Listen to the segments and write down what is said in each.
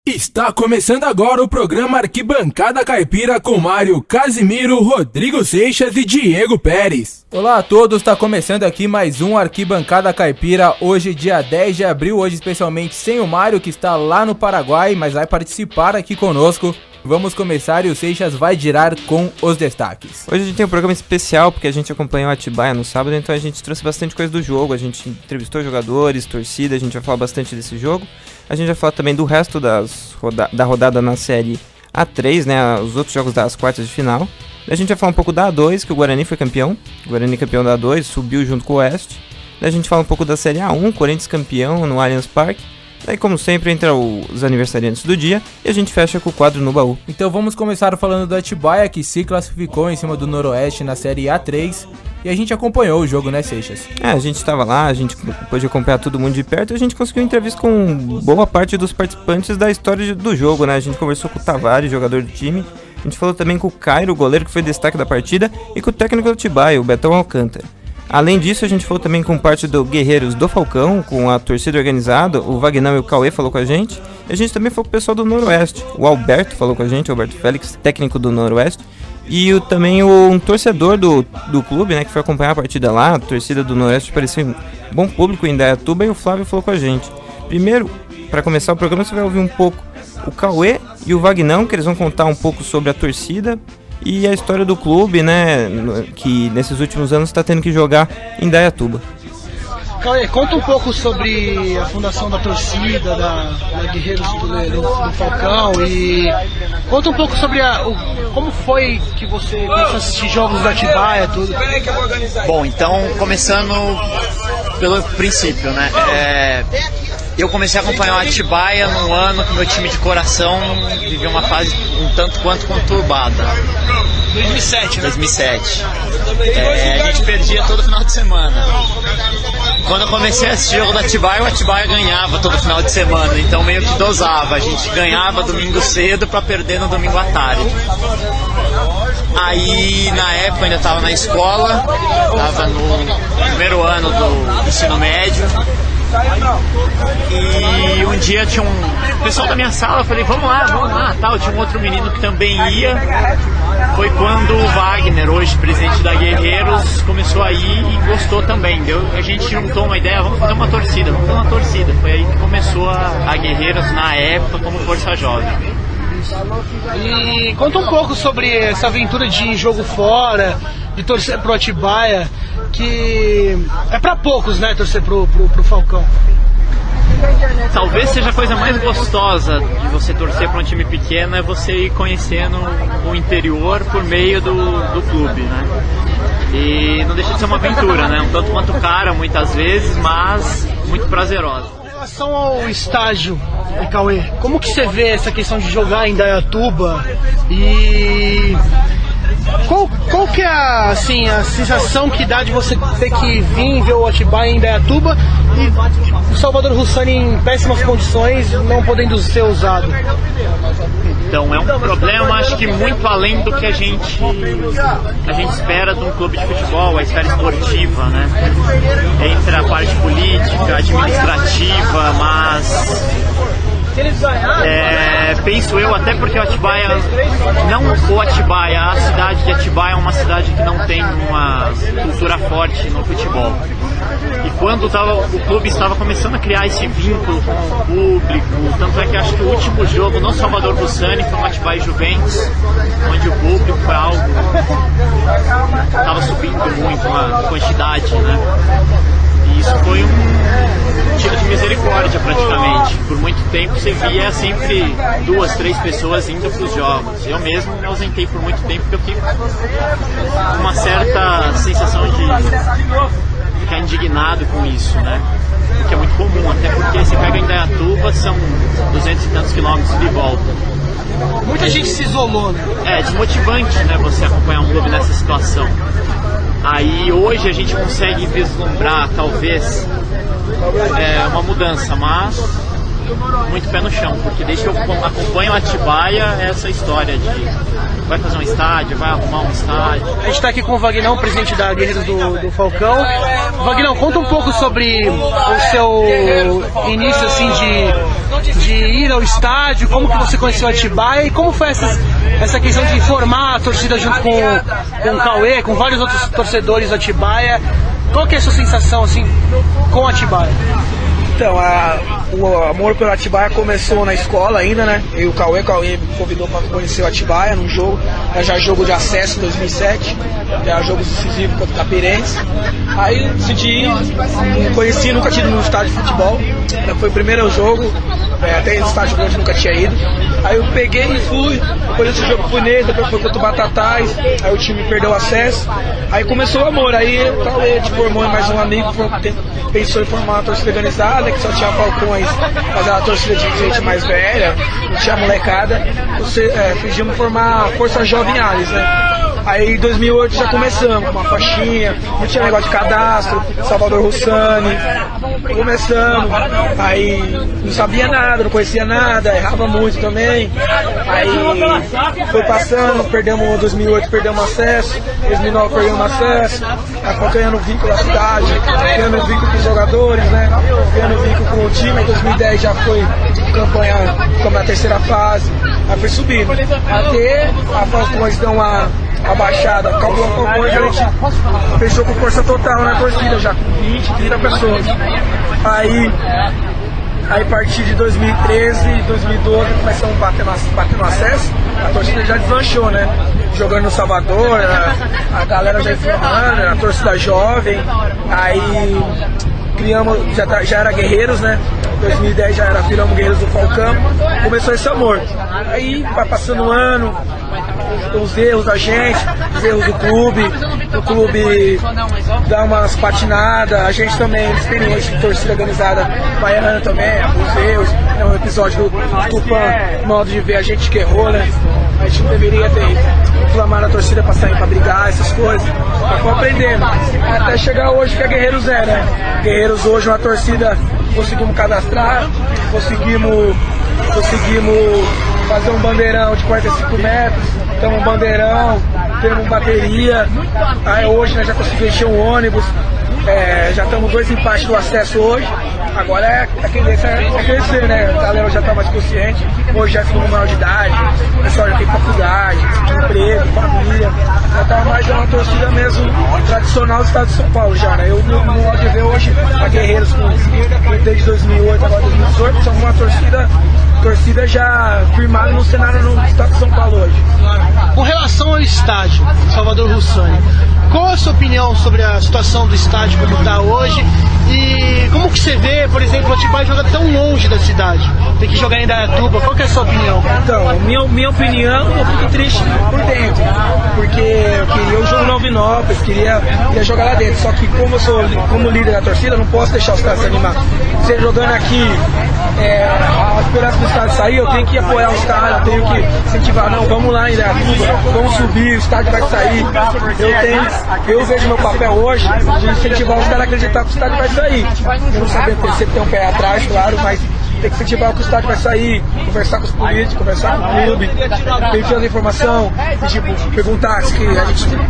Está começando agora o programa Arquibancada Caipira com Mário Casimiro, Rodrigo Seixas e Diego Pérez. Olá a todos, está começando aqui mais um Arquibancada Caipira, hoje dia 10 de abril, hoje especialmente sem o Mário que está lá no Paraguai, mas vai participar aqui conosco. Vamos começar e o Seixas vai girar com os destaques. Hoje a gente tem um programa especial porque a gente acompanhou a Atibaia no sábado, então a gente trouxe bastante coisa do jogo, a gente entrevistou jogadores, torcida, a gente vai falar bastante desse jogo. A gente vai falar também do resto da rodada na Série A3, né, os outros jogos das quartas de final. A gente vai falar um pouco da A2, que o Guarani foi campeão. O Guarani campeão da A2, subiu junto com o Oeste. A gente fala um pouco da Série A1, Corinthians campeão no Allianz Parque. Daí, como sempre, entra os aniversariantes do dia e a gente fecha com o quadro no baú. Então vamos começar falando do Atibaia, que se classificou em cima do Noroeste na Série A3. E a gente acompanhou o jogo, né, Seixas? A gente estava lá, a gente pôde acompanhar todo mundo de perto e a gente conseguiu entrevista com boa parte dos participantes da história do jogo, né? A gente conversou com o Tavares, jogador do time. A gente falou também com o Cairo, goleiro que foi destaque da partida, e com o técnico do Atibaia, o Betão Alcântara. Além disso, a gente falou também com parte do Guerreiros do Falcão, com a torcida organizada, o Vagnão e o Cauê falou com a gente. E a gente também falou com o pessoal do Noroeste, o Alberto falou com a gente, o Alberto Félix, técnico do Noroeste. E também um torcedor do clube, né, que foi acompanhar a partida lá, a torcida do Noroeste parecia um bom público em Indaiatuba, e o Flávio falou com a gente. Primeiro, para começar o programa, você vai ouvir um pouco o Cauê e o Vagnão, que eles vão contar um pouco sobre a torcida e a história do clube, né, que nesses últimos anos está tendo que jogar em Indaiatuba. Cauê, conta um pouco sobre a fundação da torcida, da Guerreiros do Falcão, e conta um pouco sobre como foi que você começou a assistir jogos do Atibaia, tudo. Bom, então, começando pelo princípio, né, eu comecei a acompanhar o Atibaia num ano que meu time de coração vivia uma fase um tanto quanto conturbada. 2007, né? 2007. A gente perdia todo final de semana. Quando eu comecei a assistir o jogo do Atibaia, o Atibaia ganhava todo final de semana, então meio que dosava. A gente ganhava domingo cedo para perder no domingo à tarde. Aí, na época, eu ainda estava na escola, estava no primeiro ano do ensino médio. E um dia tinha um pessoal da minha sala, eu falei, vamos lá, tal. Tinha um outro menino que também ia. Foi quando o Wagner, hoje presidente da Guerreiros, começou a ir e gostou também. A gente juntou uma ideia, vamos fazer uma torcida. Foi aí que começou a Guerreiros na época como Força Jovem. E conta um pouco sobre essa aventura de jogo fora, de torcer pro Atibaia, que é pra poucos, né, torcer pro Falcão. Talvez seja a coisa mais gostosa de você torcer para um time pequeno, é você ir conhecendo o interior por meio do clube, né? E não deixa de ser uma aventura, né? Um tanto quanto cara muitas vezes, mas muito prazerosa. Em relação ao estágio, Cauê, como que você vê essa questão de jogar em Indaiatuba e qual que é a sensação que dá de você ter que vir ver o Atibaia em Indaiatuba e o Salvador Russani em péssimas condições, não podendo ser usado? Então, é um problema, acho que muito além do que a gente espera de um clube de futebol, a esfera esportiva, né? Entre a parte política, administrativa, mas penso eu, até porque o Atibaia, a cidade de Atibaia é uma cidade que não tem uma cultura forte no futebol. E quando o clube estava começando a criar esse vínculo com o público, tanto é que acho que o último jogo no Salvador Russani foi um Atibaia e Juventus, onde o público foi algo estava subindo muito a quantidade, né? E isso foi um tiro de misericórdia praticamente. Por muito tempo você via sempre 2, 3 pessoas indo para os jogos. Eu mesmo me ausentei por muito tempo porque eu fiquei com uma certa sensação de ficar indignado com isso, né? O que é muito comum, até porque você pega em Indaiatuba, são 200 e tantos quilômetros de volta. Muita gente se isolou, né? É desmotivante, né, você acompanhar um clube nessa situação. Aí hoje a gente consegue vislumbrar, talvez, uma mudança, mas muito pé no chão, porque desde que eu acompanho o Atibaia, é essa história de vai fazer um estádio, vai arrumar um estádio. A gente está aqui com o Vagnão, presidente da Guerreiros do Falcão. Vagnão, conta um pouco sobre o seu início assim, de ir ao estádio, como que você conheceu o Atibaia e como foi essa questão de formar a torcida junto com o Cauê, com vários outros torcedores do Atibaia. Qual que é a sua sensação assim, com o Atibaia? Então, o amor pelo Atibaia começou na escola ainda, né? Eu e o Cauê me convidou para conhecer o Atibaia num jogo, já jogo de acesso em 2007, já jogo decisivo contra o Tapirense. Aí decidi ir, não conheci, nunca tinha ido no estádio de futebol, foi o primeiro jogo, até no estádio grande nunca tinha ido. Aí eu peguei e fui, depois desse jogo fui nele, depois foi contra o Batatais, aí o time perdeu o acesso, aí começou o amor, aí o Cauê formou mais um amigo, pensou em formar uma torcida organizada, que só tinha Falcões, mas era uma torcida de gente mais velha, não tinha molecada, fingimos formar a Força Jovem Alice, né? Aí em 2008 já começamos com uma faixinha, não tinha negócio de cadastro, Salvador Russani, começamos, aí não sabia nada, não conhecia nada, errava muito também, aí foi passando, perdemos 2008, perdemos acesso, 2009 perdemos acesso, aí foi ganhando vínculo à cidade, ganhando vínculo com os jogadores, né, ganhando vínculo com o time, em 2010 já foi campanha como na terceira fase, aí foi subindo, até a Falcões deu uma abaixada, acabou a Falcões, a gente fechou com força total na torcida, já com 20, 30 pessoas. Aí a partir de 2013 e 2012 começamos a bater no acesso, a torcida já deslanchou, né? Jogando no Salvador, a galera já informando, a torcida jovem, aí criamos, já era Guerreiros, né? 2010 já viramos Guerreiros do Falcão, começou esse amor. Aí vai passando um ano, os erros da gente, os erros do clube, o clube dá umas patinadas, a gente também, experiente de torcida organizada baiana também, os erros, é um episódio do Tupã, modo de ver a gente que errou, né? A gente não deveria ter inflamado a torcida pra sair pra brigar, essas coisas, mas foi aprendendo, até chegar hoje que a Guerreiros é, né? Guerreiros hoje é uma torcida, conseguimos cadastrar, conseguimos fazer um bandeirão de 45 metros, temos um bandeirão, temos bateria, aí hoje nós já conseguimos encher um ônibus, já estamos 2 empates do acesso hoje, agora a tendência é crescer, né? A galera já está mais consciente, hoje já é todo maior de idade, o pessoal já tem faculdade, emprego, família, já está mais uma torcida mesmo tradicional do estado de São Paulo já, né? Eu no modo de ver hoje, a Guerreiros desde 2008 agora 2018, são uma torcida já firmada no cenário no estado de São Paulo hoje. Com relação ao estádio Salvador Russani, qual a sua opinião sobre a situação do estádio como está hoje e como que você vê, por exemplo, o Atibaia joga tão longe da cidade, tem que jogar em Indaiatuba, qual que é a sua opinião? Então, minha opinião, eu fico triste por dentro, porque eu queria o jogo no Alvinópolis, queria jogar lá dentro, só que como eu sou como líder da torcida, eu não posso deixar os caras se animar. Você jogando aqui, a esperança do estádio sair, eu tenho que apoiar os caras, eu tenho que incentivar, não, vamos lá em Indaiatuba, vamos subir, o estádio vai sair. Eu vejo meu papel hoje de incentivar os caras a acreditar que o estádio vai sair. Eu não sabia que sempre tem um pé atrás, claro, mas tem que incentivar que o estádio vai sair, conversar com os políticos, conversar com o clube, pedir as informações, tipo, perguntar se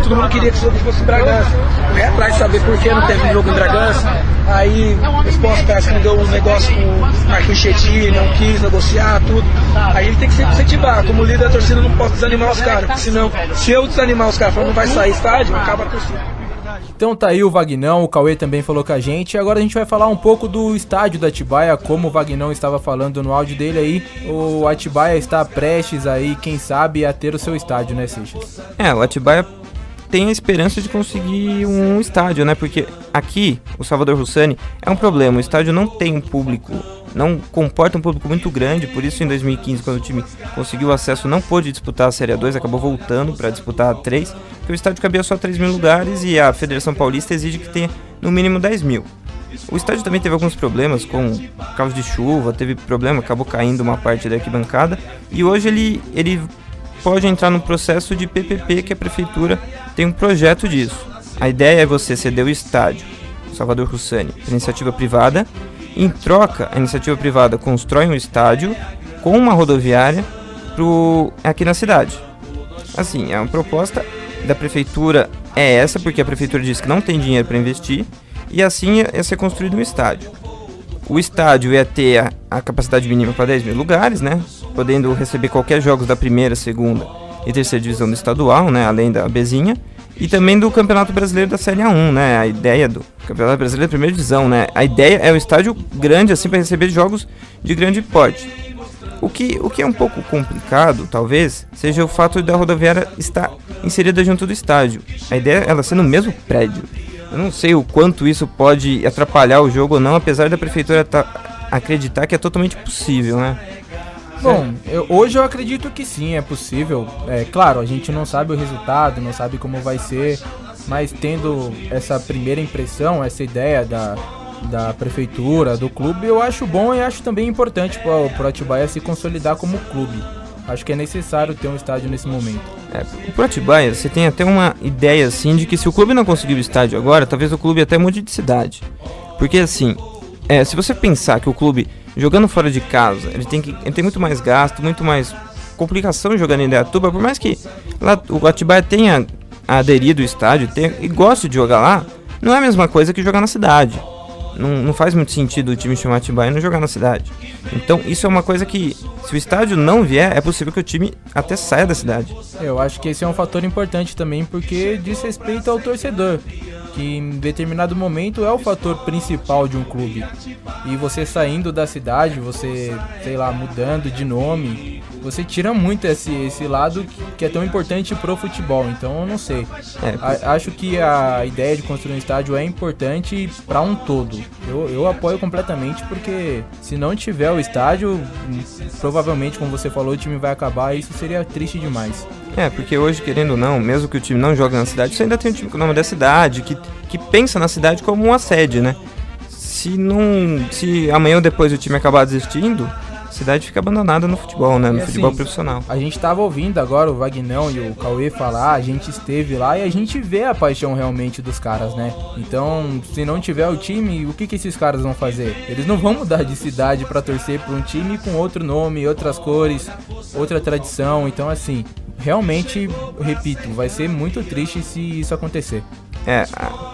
todo mundo queria que o jogo fosse em Bragança, correr atrás de saber por que não teve jogo em Bragança. Aí a resposta parece que não deu um negócio com o Marquinhos Chetti, não quis negociar, tudo. Aí ele tem que sempre incentivar, como líder da torcida eu não posso desanimar os caras, porque senão, se eu desanimar os caras falando não vai sair estádio, acaba a torcida. Então tá aí o Vagnão, o Cauê também falou com a gente. Agora a gente vai falar um pouco do estádio do Atibaia, como o Vagnão estava falando no áudio dele aí. O Atibaia está prestes aí, quem sabe, a ter o seu estádio, né, Seixas? O Atibaia tem a esperança de conseguir um estádio, né? Porque aqui, o Salvador Russani, é um problema. O estádio não tem um público, não comporta um público muito grande. Por isso, em 2015, quando o time conseguiu acesso, não pôde disputar a Série A2, acabou voltando para disputar a 3, porque o estádio cabia só 3 mil lugares e a Federação Paulista exige que tenha no mínimo 10 mil. O estádio também teve alguns problemas por causa de chuva, teve problema, acabou caindo uma parte da arquibancada, e hoje ele pode entrar no processo de PPP, que a prefeitura tem um projeto disso. A ideia é você ceder o estádio Salvador Russani para iniciativa privada Em troca, a iniciativa privada constrói um estádio com uma rodoviária aqui na cidade. Assim, a proposta da prefeitura é essa, porque a prefeitura diz que não tem dinheiro para investir, e assim ia ser construído um estádio. O estádio ia ter a capacidade mínima para 10 mil lugares, né? Podendo receber qualquer jogos da primeira, segunda e terceira divisão do estadual, né? Além da Bezinha. E também do Campeonato Brasileiro da Série A1, né? A ideia do Campeonato Brasileiro da Primeira Divisão, né? A ideia é um estádio grande, assim, para receber jogos de grande porte. O que é um pouco complicado, talvez, seja o fato da rodoviária estar inserida junto do estádio. A ideia é ela ser no mesmo prédio. Eu não sei o quanto isso pode atrapalhar o jogo ou não, apesar da prefeitura acreditar que é totalmente possível, né? Bom, hoje eu acredito que sim, é possível. Claro, a gente não sabe o resultado, não sabe como vai ser, mas tendo essa primeira impressão, essa ideia da prefeitura, do clube, eu acho bom e acho também importante para o Atibaia se consolidar como clube. Acho que é necessário ter um estádio nesse momento. Pro Atibaia, você tem até uma ideia assim de que se o clube não conseguir o estádio agora, talvez o clube até mude de cidade. Porque assim, se você pensar que o clube jogando fora de casa, ele tem muito mais gasto, muito mais complicação jogando em Indaiatuba, por mais que lá o Atibaia tenha aderido ao estádio e goste de jogar lá, não é a mesma coisa que jogar na cidade. Não faz muito sentido o time chamar Atibaia e não jogar na cidade. Então isso é uma coisa que, se o estádio não vier, é possível que o time até saia da cidade. Eu acho que esse é um fator importante também, porque diz respeito ao torcedor, que em determinado momento é o fator principal de um clube. E você saindo da cidade, você, sei lá, mudando de nome, você tira muito esse lado que é tão importante pro futebol. Então eu não sei. Acho que a ideia de construir um estádio é importante para um todo. Eu apoio completamente, porque se não tiver o estádio, provavelmente, como você falou, o time vai acabar e isso seria triste demais. Porque hoje, querendo ou não, mesmo que o time não jogue na cidade, você ainda tem um time com o nome da cidade, que pensa na cidade como uma sede, né? Se amanhã ou depois o time acabar desistindo, a cidade fica abandonada no futebol, né? No futebol profissional. A gente tava ouvindo agora o Vagnão e o Cauê falar, a gente esteve lá e a gente vê a paixão realmente dos caras, né? Então, se não tiver o time, o que esses caras vão fazer? Eles não vão mudar de cidade pra torcer pra um time com outro nome, outras cores, outra tradição. Então, assim, realmente, repito, vai ser muito triste se isso acontecer.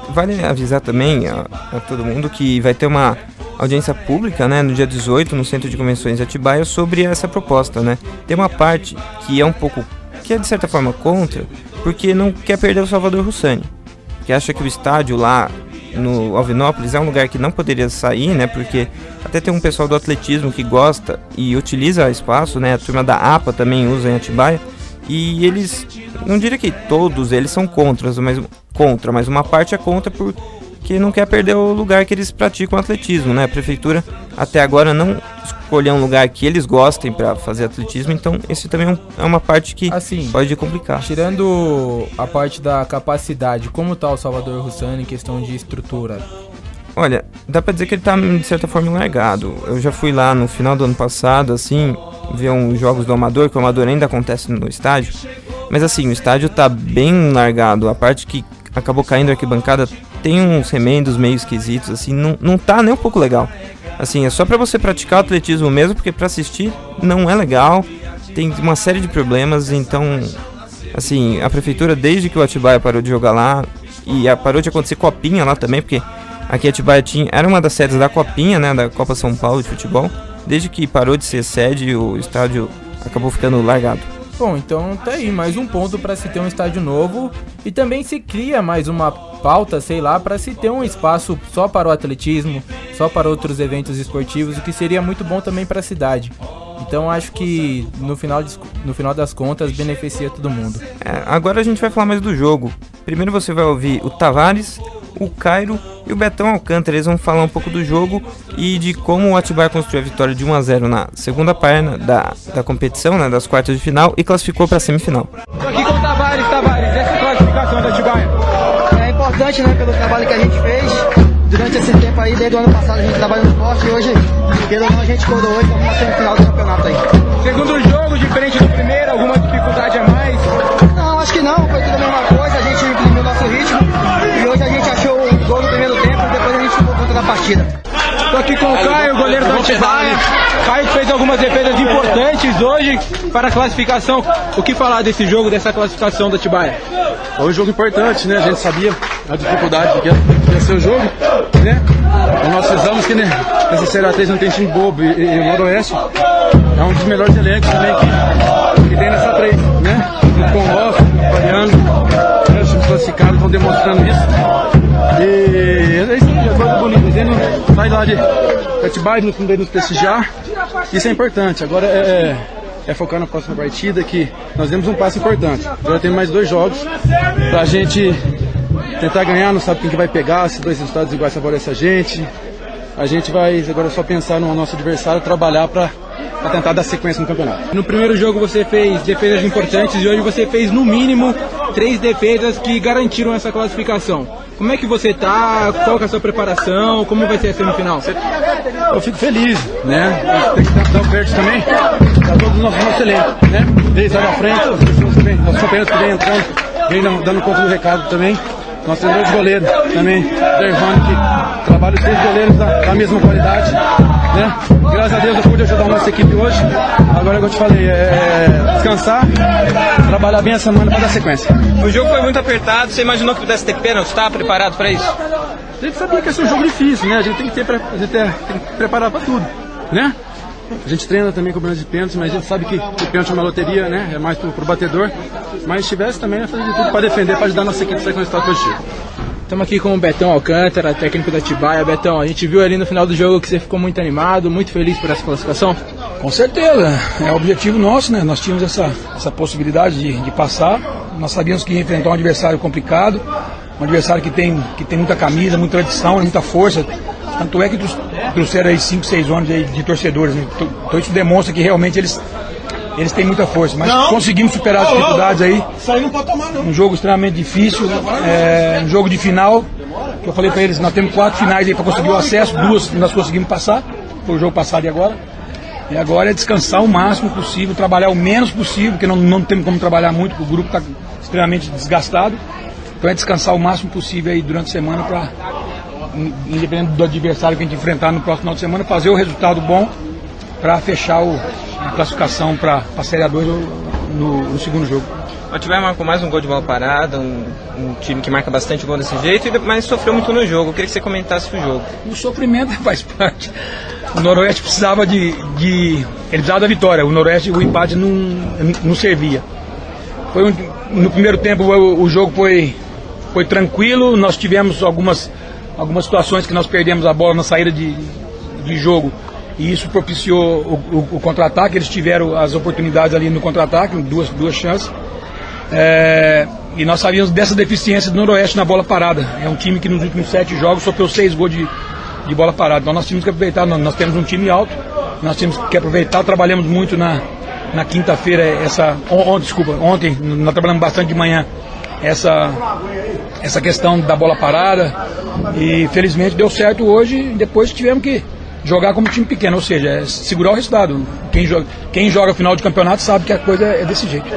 Vale avisar também a todo mundo que vai ter uma audiência pública, né, no dia 18, no Centro de Convenções de Atibaia, sobre essa proposta, né. Tem uma parte que é de certa forma contra, porque não quer perder o Salvador Russani, que acha que o estádio lá no Alvinópolis é um lugar que não poderia sair, né, porque até tem um pessoal do atletismo que gosta e utiliza espaço, né, a turma da APA também usa em Atibaia, e eles, não diria que todos eles são contra, mas uma parte é contra porque não quer perder o lugar que eles praticam atletismo, né? A prefeitura até agora não escolheu um lugar que eles gostem para fazer atletismo, então esse também é uma parte que pode complicar. Tirando a parte da capacidade, como tá o Salvador Russani em questão de estrutura? Olha, dá pra dizer que ele tá de certa forma largado. Eu já fui lá no final do ano passado, assim, ver uns jogos do Amador, que o Amador ainda acontece no estádio. Mas assim, o estádio tá bem largado. A parte que acabou caindo a arquibancada tem uns remendos meio esquisitos, assim, não tá nem um pouco legal. Assim, é só pra você praticar o atletismo mesmo, porque pra assistir não é legal. Tem uma série de problemas, então, assim, a prefeitura, desde que o Atibaia parou de jogar lá, e parou de acontecer copinha lá também, porque aqui Atibaia era uma das sedes da copinha, né, da Copa São Paulo de futebol. Desde que parou de ser sede, o estádio acabou ficando largado. Bom, então tá aí, mais um ponto para se ter um estádio novo, e também se cria mais uma pauta, sei lá, para se ter um espaço só para o atletismo, só para outros eventos esportivos, o que seria muito bom também para a cidade. Então acho que no final das contas beneficia todo mundo. Agora a gente vai falar mais do jogo. Primeiro você vai ouvir o Tavares, o Cairo e o Betão Alcântara. Eles vão falar um pouco do jogo e de como o Atibaia construiu a vitória de 1-0 na segunda página da competição, né, das quartas de final, e classificou para a semifinal. Tô aqui com o Tavares, essa classificação do Atibaia. É importante, né, pelo trabalho que a gente fez durante esse tempo aí. Desde o ano passado a gente trabalhou no esporte e hoje, pelo menos, a gente coroou e estamos na semifinal do campeonato aí. Segundo jogo, diferente do primeiro, alguma dificuldade a mais? Não, acho que não, foi tudo a mesma coisa, a gente imprimiu nosso ritmo e hoje a gente achou o gol no primeiro tempo e depois a gente ficou contra da partida. Tô aqui com o Caio. goleiro do Atibaia. Caio fez algumas defesas importantes hoje para a classificação. O que falar desse jogo, dessa classificação do Atibaia? Foi um jogo importante, né? A gente sabia a dificuldade que ia ser o jogo, né? Nós fizemos que nessa Série A3 não tem time bobo e o Noroeste é um dos melhores elencos também que tem nessa 3, né? Com o nosso, o Mariano, os times classificados estão demonstrando isso. E é isso aí, é coisa bonita. A gente sai lá de Atibaia, nos prestigiar. Isso é importante. Agora é focar na próxima partida, que nós demos um passo importante. Agora tem mais 2 jogos pra gente tentar ganhar, não sabe quem que vai pegar, se 2 resultados iguais favorecem a gente. A gente vai agora só pensar no nosso adversário, trabalhar pra tentar dar sequência no campeonato. No primeiro jogo você fez defesas importantes e hoje você fez no mínimo 3 defesas que garantiram essa classificação. Como é que você tá? Qual que é a sua preparação? Como vai ser a semifinal? Eu fico feliz, né? Tem que dar o verde também para todos os nossos elenco, né? Desde lá na frente, nossos companheiros que vêm entrando, vêm dando conta do recado também. Nós temos 2 goleiros também, Dervano, que trabalha os 3 goleiros da mesma qualidade, né? Graças a Deus eu pude ajudar a nossa equipe hoje. Agora, como eu te falei, descansar, trabalhar bem a semana para dar sequência. O jogo foi muito apertado, você imaginou que pudesse ter pênalti? Estava preparado para isso? A gente sabia que ia ser um jogo difícil, né? A gente tem que preparar para tudo, né? A gente treina também com o de pênalti, mas a gente sabe que o pênalti é uma loteria, né? É mais pro batedor. Mas se tivesse também, ia fazer de tudo para defender, para ajudar a nossa equipe a sair com o resultado positivo. Estamos aqui com o Betão Alcântara, técnico da Atibaia. Betão, a gente viu ali no final do jogo que você ficou muito animado, muito feliz por essa classificação. Com certeza, é o objetivo nosso, né? Nós tínhamos essa possibilidade de passar. Nós sabíamos que ia enfrentar um adversário complicado, um adversário que tem muita camisa, muita tradição, muita força. Tanto é que trouxeram aí 5, 6 anos de torcedores, né? Então isso demonstra que realmente eles têm muita força, mas conseguimos superar as dificuldades aí. Isso aí não pode tomar, não. Um jogo extremamente difícil, um jogo de final, que eu falei para eles, nós temos 4 finais aí para conseguir o acesso, 2 nós conseguimos passar, foi o jogo passado e agora. E agora é descansar o máximo possível, trabalhar o menos possível, porque não temos como trabalhar muito, porque o grupo está extremamente desgastado. Então é descansar o máximo possível aí durante a semana para, independente do adversário que a gente enfrentar no próximo final de semana, fazer o resultado bom para fechar a classificação para a Série A2 no segundo jogo. O Atibaia marcou mais um gol de bola parada, um time que marca bastante gol desse jeito, mas sofreu muito no jogo. Eu queria que você comentasse o jogo. O sofrimento faz parte. O Noroeste precisava ele precisava da vitória. O Noroeste, o empate não servia. No primeiro tempo o jogo foi tranquilo. Nós tivemos algumas situações que nós perdemos a bola na saída de jogo. E isso propiciou o contra-ataque. Eles tiveram as oportunidades ali no contra-ataque, duas chances. E nós sabíamos dessa deficiência do Noroeste na bola parada. É um time que nos últimos 7 jogos sofreu 6 gols de bola parada. Então nós tínhamos que aproveitar. Nós temos um time alto, nós tínhamos que aproveitar. Trabalhamos muito na quinta-feira, ontem nós trabalhamos bastante de manhã essa questão da bola parada. E felizmente deu certo hoje. Depois tivemos que jogar como time pequeno, ou seja, segurar o resultado. Quem joga final de campeonato sabe que a coisa é desse jeito.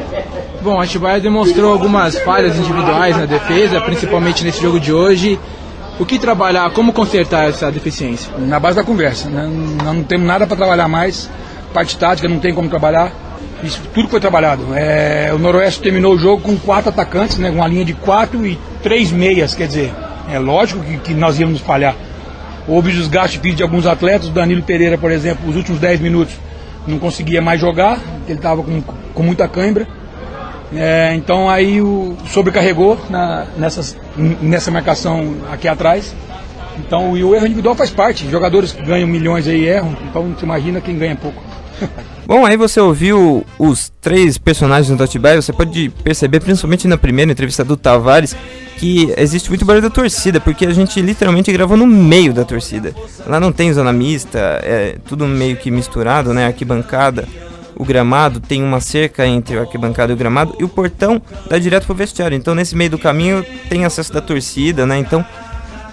Bom, a Atibaia demonstrou algumas falhas individuais na defesa, principalmente nesse jogo de hoje. O que trabalhar, como consertar essa deficiência? Na base da conversa, né? Nós não temos nada para trabalhar mais, parte tática não tem como trabalhar, isso tudo foi trabalhado. O Noroeste terminou o jogo com 4 atacantes, né? Uma linha de 4 e 3 meias, quer dizer, é lógico que nós íamos nos espalhar. Houve desgaste físico de alguns atletas, o Danilo Pereira, por exemplo, os últimos 10 minutos não conseguia mais jogar, ele estava com muita cãibra. Então aí sobrecarregou nessa marcação aqui atrás. Então o erro individual faz parte. Jogadores que ganham milhões aí erram, então você imagina quem ganha pouco. Bom, aí você ouviu os 3 personagens do Atibaia. Você pode perceber, principalmente na primeira entrevista do Tavares, que existe muito barulho da torcida, porque a gente literalmente gravou no meio da torcida. Lá não tem zona mista, é tudo meio que misturado, né? Arquibancada, o gramado, tem uma cerca entre a arquibancada e o gramado, e o portão dá direto pro vestiário. Então nesse meio do caminho tem acesso da torcida, né? Então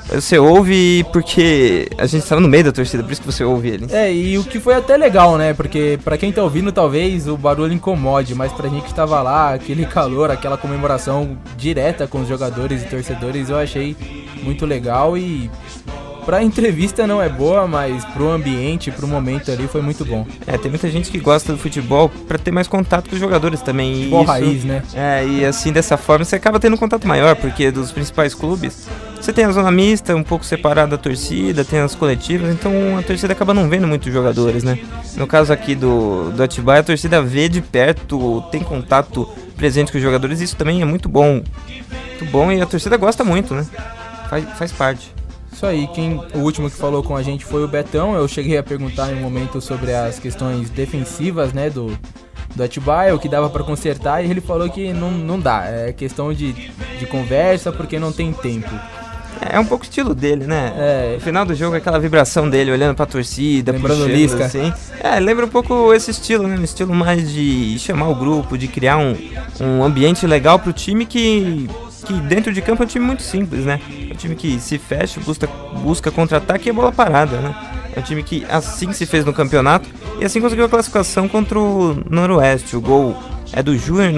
você ouve porque a gente estava no meio da torcida, por isso que você ouve ele. E o que foi até legal, né? Porque pra quem tá ouvindo talvez o barulho incomode, mas pra gente que estava lá, aquele calor, aquela comemoração direta com os jogadores e torcedores, eu achei muito legal. E Pra entrevista não é boa, mas pro ambiente, pro momento ali foi muito bom. Tem muita gente que gosta do futebol pra ter mais contato com os jogadores também. Futebol raiz, né? E assim, dessa forma, você acaba tendo um contato maior, porque dos principais clubes, você tem a zona mista, um pouco separada da torcida, tem as coletivas, então a torcida acaba não vendo muitos jogadores, né? No caso aqui do Atibaia, a torcida vê de perto, tem contato presente com os jogadores, e isso também é muito bom. Muito bom, e a torcida gosta muito, né? Faz parte. Isso aí, o último que falou com a gente foi o Betão. Eu cheguei a perguntar em um momento sobre as questões defensivas, né, do Atibaia, o que dava pra consertar, e ele falou que não dá, é questão de conversa, porque não tem tempo. É um pouco o estilo dele, né? No final do jogo, aquela vibração dele, olhando pra torcida, lembrando puxando, Lisca. Assim. Lembra um pouco esse estilo, né? Um estilo mais de chamar o grupo, de criar um ambiente legal pro time que dentro de campo é um time muito simples, né? É um time que se fecha, busca contra-ataque e a bola parada, né? É um time que assim se fez no campeonato e assim conseguiu a classificação contra o Noroeste. O gol é do Júnior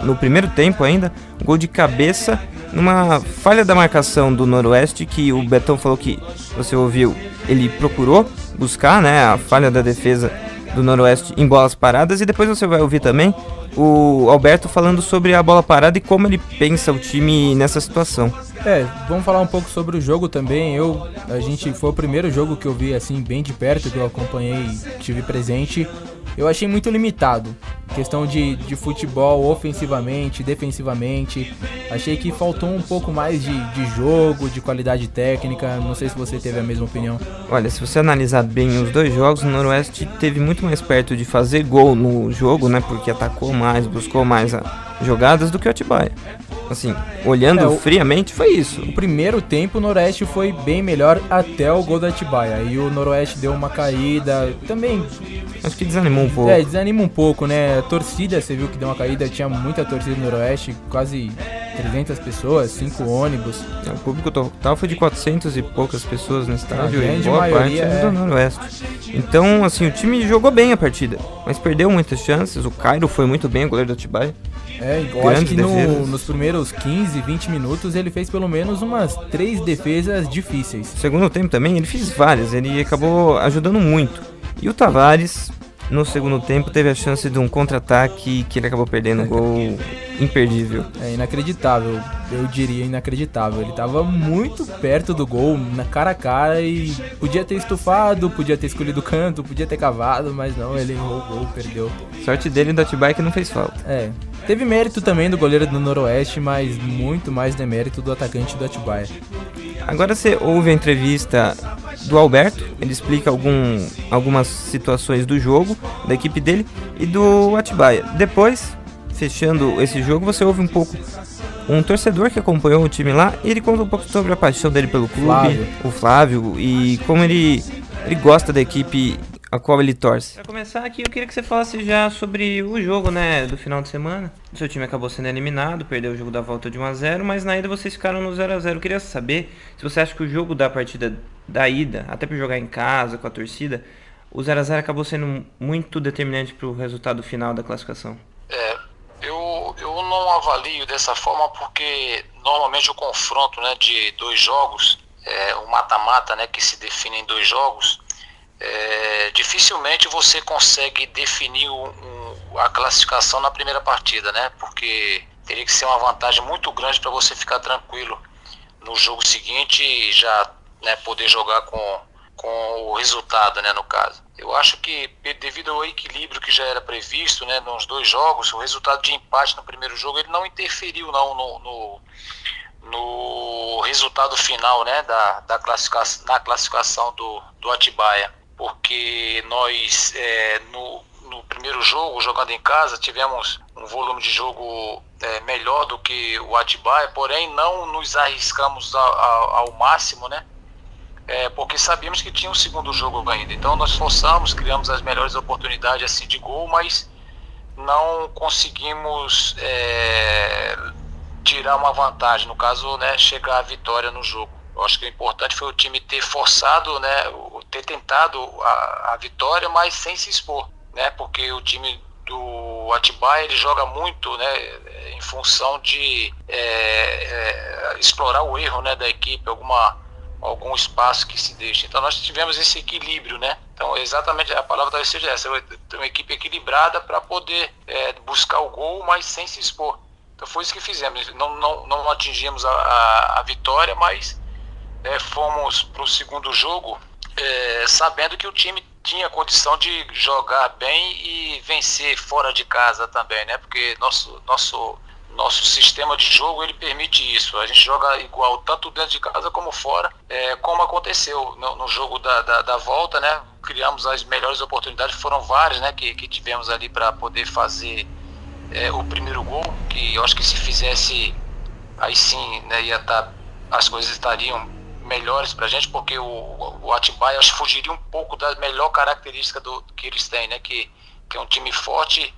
no primeiro tempo ainda, um gol de cabeça numa falha da marcação do Noroeste, que o Betão falou que, você ouviu, ele procurou buscar, né, a falha da defesa do Noroeste em bolas paradas, e depois você vai ouvir também o Alberto falando sobre a bola parada e como ele pensa o time nessa situação. Vamos falar um pouco sobre o jogo também. Foi o primeiro jogo que eu vi assim bem de perto, que eu acompanhei, tive presente. Eu achei muito limitado, questão de futebol ofensivamente, defensivamente. Achei que faltou um pouco mais de jogo, de qualidade técnica. Não sei se você teve a mesma opinião. Olha, se você analisar bem os dois jogos, o Noroeste teve muito mais perto de fazer gol no jogo, né? Porque atacou mais, buscou mais jogadas do que o Atibaia. Assim, olhando friamente, foi isso. O primeiro tempo o Noroeste foi bem melhor até o gol da Atibaia. Aí o Noroeste deu uma caída, também... Acho que desanimou um pouco. Desanima um pouco, né? A torcida, você viu que deu uma caída, tinha muita torcida no Noroeste, quase 300 pessoas, 5 ônibus. O público total foi de 400 e poucas pessoas no estádio, e boa maioria parte do Noroeste. Então, assim, o time jogou bem a partida, mas perdeu muitas chances. O Cairo foi muito bem, o goleiro do Atibaia. Eu acho que nos primeiros 15, 20 minutos ele fez pelo menos umas 3 defesas difíceis. No segundo tempo também ele fez várias, ele acabou ajudando muito. E o Tavares, no segundo tempo, teve a chance de um contra-ataque que ele acabou perdendo um gol imperdível. Inacreditável, eu diria inacreditável. Ele tava muito perto do gol, na cara a cara, e podia ter estufado, podia ter escolhido o canto, podia ter cavado, mas não, ele errou o gol, perdeu. Sorte dele do Atibaia que não fez falta. Teve mérito também do goleiro do Noroeste, mas muito mais demérito do atacante do Atibaia. Agora você ouve a entrevista do Alberto, ele explica algumas situações do jogo, da equipe dele e do Atibaia. Depois, fechando esse jogo, você ouve um pouco um torcedor que acompanhou o time lá, e ele conta um pouco sobre a paixão dele pelo clube, o Flávio, e como ele gosta da equipe a qual ele torce. Pra começar aqui, eu queria que você falasse já sobre o jogo, né, do final de semana. O seu time acabou sendo eliminado, perdeu o jogo da volta de 1-0, mas na ida vocês ficaram no 0-0. Eu queria saber se você acha que o jogo da partida da ida, até por jogar em casa, com a torcida, o 0-0 acabou sendo muito determinante pro resultado final da classificação. Eu não avalio dessa forma, porque normalmente o confronto, né, de 2 jogos, o mata-mata, né, que se define em 2 jogos, dificilmente você consegue definir a classificação na primeira partida, né? Porque teria que ser uma vantagem muito grande para você ficar tranquilo no jogo seguinte e já, né, poder jogar com o resultado, né, no caso. Eu acho que devido ao equilíbrio que já era previsto, né, nos 2 jogos, o resultado de empate no primeiro jogo ele não interferiu no resultado final, né, da classificação do Atibaia. Porque nós, no primeiro jogo, jogando em casa, tivemos um volume de jogo melhor do que o Atibaia, porém não nos arriscamos ao máximo, né? Porque sabíamos que tinha um segundo jogo ainda. Então nós forçamos, criamos as melhores oportunidades assim, de gol, mas não conseguimos tirar uma vantagem, no caso, né, chegar à vitória no jogo. Eu acho que o importante foi o time ter forçado, né, ter tentado a vitória, mas sem se expor, né, porque o time do Atibaia ele joga muito, né, em função de explorar o erro, né, da equipe, alguma algum espaço que se deixe. Então nós tivemos esse equilíbrio, né? Então exatamente a palavra talvez seja essa, ter uma equipe equilibrada para poder buscar o gol, mas sem se expor. Então foi isso que fizemos. Não atingimos a vitória, mas fomos para o segundo jogo sabendo que o time tinha condição de jogar bem e vencer fora de casa também, né? Porque nosso sistema de jogo ele permite isso. A gente joga igual tanto dentro de casa como fora, como aconteceu no jogo da volta, né? Criamos as melhores oportunidades, foram várias, né? Que tivemos ali para poder fazer o primeiro gol, que eu acho que se fizesse aí sim, né, as coisas estariam melhores pra gente, porque o Atibaia acho que fugiria um pouco da melhor característica que eles têm, né? Que é um time forte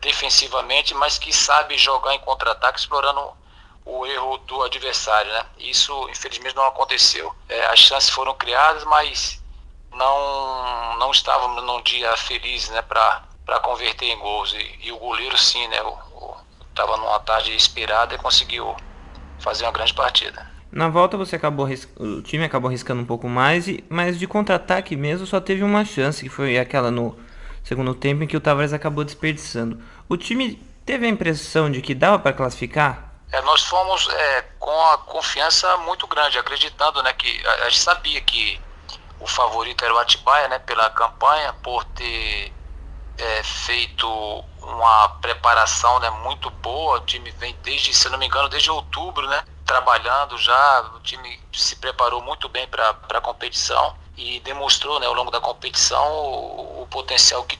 defensivamente, mas que sabe jogar em contra-ataque, explorando o erro do adversário, né? Isso infelizmente não aconteceu. As chances foram criadas, mas não estávamos num dia feliz, né, para converter em gols, e o goleiro sim, né, estava numa tarde inspirada e conseguiu fazer uma grande partida. Na volta o time acabou arriscando um pouco mais, mas de contra-ataque mesmo só teve uma chance, que foi aquela no segundo tempo em que o Tavares acabou desperdiçando. O time teve a impressão de que dava para classificar? Nós fomos com a confiança muito grande, acreditando, né, que a gente sabia que o favorito era o Atibaia, né, pela campanha, por ter feito uma preparação, né, muito boa. O time vem se não me engano, desde outubro, né, trabalhando já. O time se preparou muito bem para a competição e demonstrou, né, ao longo da competição o potencial que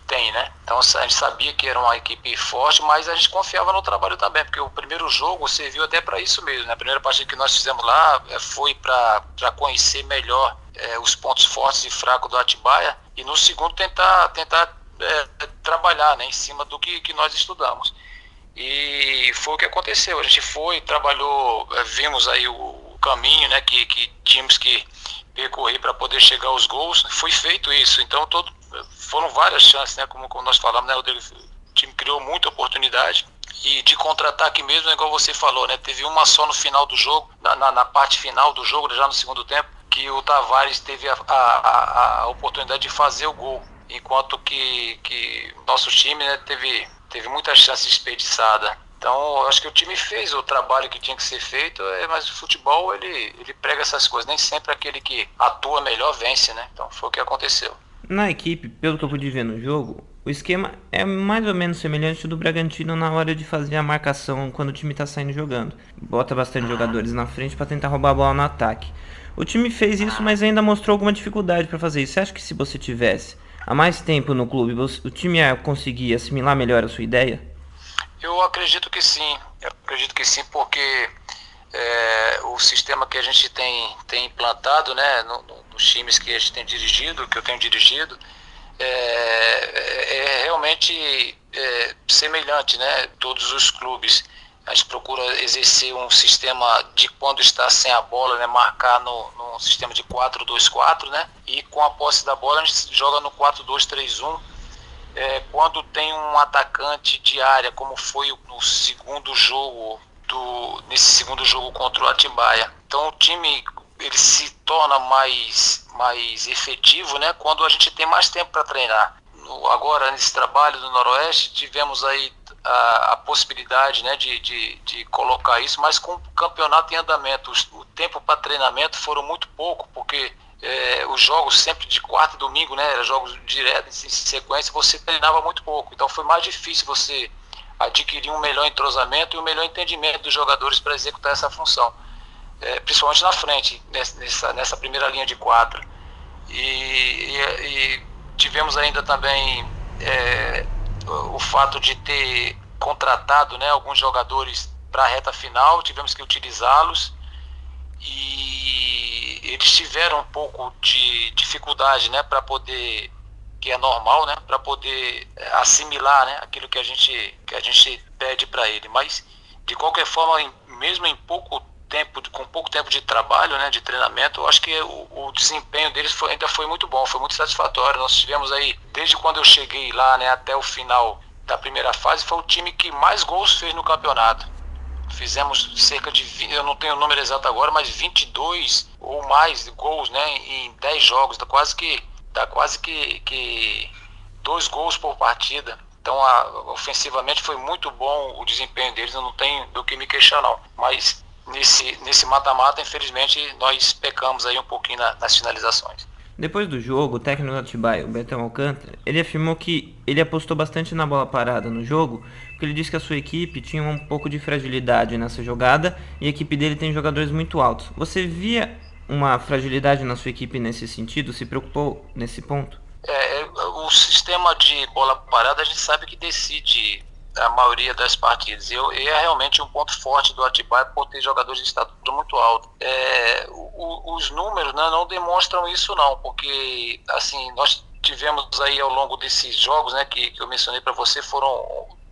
tem, né? Então a gente sabia que era uma equipe forte, mas a gente confiava no trabalho também, porque o primeiro jogo serviu até para isso mesmo, né? A primeira partida que nós fizemos lá foi para conhecer melhor os pontos fortes e fracos do Atibaia, e no segundo tentar trabalhar, né, em cima do que nós estudamos. E foi o que aconteceu. A gente trabalhou, vimos aí o caminho, né, que tínhamos que percorrer para poder chegar aos gols. Foi feito isso. Então foram várias chances, né, como nós falamos, né, o time criou muita oportunidade, e de contra-ataque mesmo, igual você falou, né, teve uma só no final do jogo, na parte final do jogo, já no segundo tempo, que o Tavares teve a oportunidade de fazer o gol, enquanto que nosso time, né, teve muita chance desperdiçada. Então, eu acho que o time fez o trabalho que tinha que ser feito, mas o futebol, ele prega essas coisas. Nem sempre aquele que atua melhor vence, né? Então, foi o que aconteceu. Na equipe, pelo que eu pude ver no jogo, o esquema é mais ou menos semelhante ao do Bragantino na hora de fazer a marcação quando o time está saindo jogando. Bota bastante jogadores na frente para tentar roubar a bola no ataque. O time fez isso, mas ainda mostrou alguma dificuldade para fazer isso. Você acha que se você tivesse há mais tempo no clube, o time ia conseguir assimilar melhor a sua ideia? Eu acredito que sim. Porque o sistema que a gente tem implantado, né, nos times que a gente tem dirigido, que eu tenho dirigido, é realmente semelhante, né? Todos os clubes. A gente procura exercer um sistema de, quando está sem a bola, né, marcar no sistema de 4-2-4, né? E com a posse da bola a gente joga no 4-2-3-1. Quando tem um atacante de área, como foi no segundo jogo, nesse segundo jogo contra o Atibaia. Então o time ele se torna mais efetivo, né, quando a gente tem mais tempo para treinar. Agora, nesse trabalho do Noroeste, tivemos aí a possibilidade, né, de colocar isso, mas com o campeonato em andamento. O tempo para treinamento foram muito pouco, porque os jogos sempre de quarta e domingo, né, eram jogos diretos em sequência, você treinava muito pouco. Então foi mais difícil você adquirir um melhor entrosamento e um melhor entendimento dos jogadores para executar essa função, principalmente na frente, nessa primeira linha de quadra. E tivemos ainda também o fato de ter contratado, né, alguns jogadores para a reta final, tivemos que utilizá-los, e eles tiveram um pouco de dificuldade, né, para poder, que é normal, né, para poder assimilar, né, aquilo que a gente pede para ele. Mas de qualquer forma, mesmo em pouco tempo, com pouco tempo de trabalho, né, de treinamento, eu acho que o desempenho deles ainda foi muito bom, foi muito satisfatório. Nós tivemos aí, desde quando eu cheguei lá, né, até o final da primeira fase, foi o time que mais gols fez no campeonato. fizemos cerca de 20, eu não tenho o número exato agora, mas 22 ou mais gols, né, em 10 jogos, dá quase que 2 gols por partida. Então, ofensivamente foi muito bom o desempenho deles, eu não tenho do que me queixar não. Mas nesse mata-mata, infelizmente, nós pecamos aí um pouquinho nas finalizações. Depois do jogo, o técnico do Atibaia, o Betão Alcântara, ele afirmou que ele apostou bastante na bola parada no jogo, porque ele disse que a sua equipe tinha um pouco de fragilidade nessa jogada e a equipe dele tem jogadores muito altos. Você via uma fragilidade na sua equipe nesse sentido? Se preocupou nesse ponto? O sistema de bola parada a gente sabe que decide a maioria das partidas. E é realmente um ponto forte do Atibaia por ter jogadores de estatura muito alto. Os números, né, não demonstram isso não, porque assim, nós tivemos aí ao longo desses jogos, né, que eu mencionei para você, foram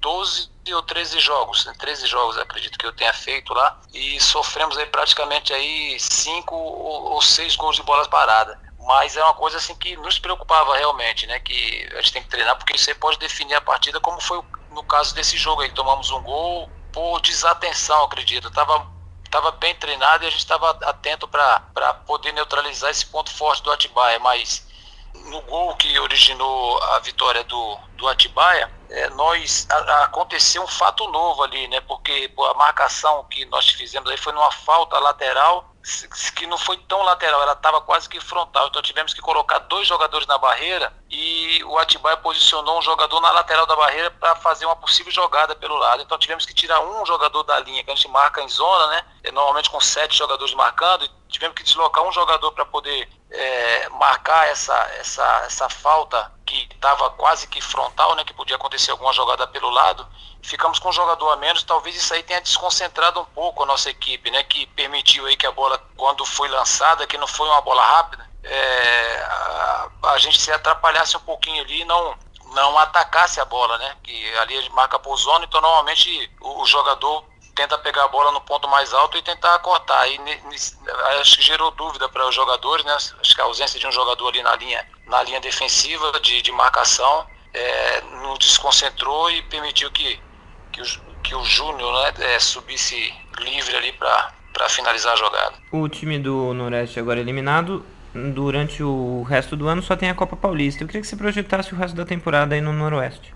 12 ou 13 jogos, 13 jogos acredito que eu tenha feito lá, e sofremos aí praticamente aí 5 ou 6 gols de bolas paradas. Mas é uma coisa assim que nos preocupava realmente, né, que a gente tem que treinar, porque isso aí pode definir a partida, como foi no caso desse jogo aí, tomamos um gol por desatenção, acredito. Tava bem treinado e a gente estava atento para poder neutralizar esse ponto forte do Atibaia, mas no gol que originou a vitória do Atibaia, aconteceu um fato novo ali, né, porque a marcação que nós fizemos aí foi numa falta lateral, que não foi tão lateral, ela estava quase que frontal, então tivemos que colocar 2 jogadores na barreira e o Atibaia posicionou um jogador na lateral da barreira para fazer uma possível jogada pelo lado, então tivemos que tirar um jogador da linha, que a gente marca em zona, né, normalmente com 7 jogadores marcando, e tivemos que deslocar um jogador para poder marcar essa falta que estava quase que frontal, né, que podia acontecer alguma jogada pelo lado. Ficamos com um jogador a menos, talvez isso aí tenha desconcentrado um pouco a nossa equipe, né, que permitiu aí que a bola, quando foi lançada, que não foi uma bola rápida, a gente se atrapalhasse um pouquinho ali e não atacasse a bola, né, que ali a gente marca por zona, então normalmente o jogador tenta pegar a bola no ponto mais alto e tentar cortar. Aí acho que gerou dúvida para os jogadores, né, acho que a ausência de um jogador ali na linha defensiva de marcação nos desconcentrou e permitiu que o Júnior, né, subisse livre ali para finalizar a jogada. O time do Noroeste agora eliminado, durante o resto do ano só tem a Copa Paulista. Eu queria que você projetasse o resto da temporada aí no Noroeste.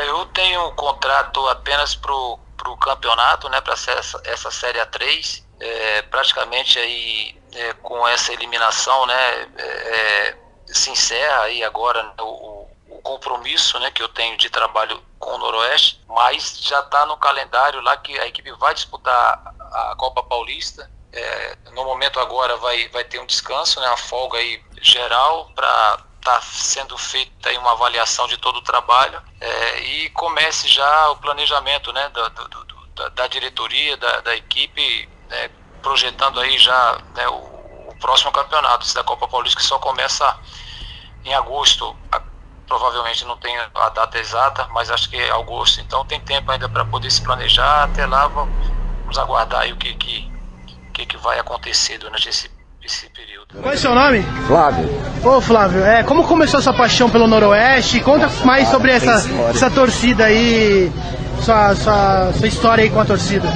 Eu tenho um contrato apenas pro campeonato, né, para essa Série A3, praticamente aí com essa eliminação, né, se encerra aí agora, né, o compromisso, né, que eu tenho de trabalho com o Noroeste, mas já está no calendário lá que a equipe vai disputar a Copa Paulista. No momento agora vai ter um descanso, né, uma folga aí geral para está sendo feita aí uma avaliação de todo o trabalho e comece já o planejamento, né, da diretoria, da equipe, né, projetando aí já, né, o próximo campeonato da Copa Paulista, que só começa em agosto. Provavelmente não tenho a data exata, mas acho que é agosto, então tem tempo ainda para poder se planejar. Até lá vamos aguardar aí o que vai acontecer durante esse período. Qual é o seu nome? Flávio. Ô Flávio, como começou a sua paixão pelo Noroeste? Conta mais sobre essa torcida aí, sua história aí com a torcida.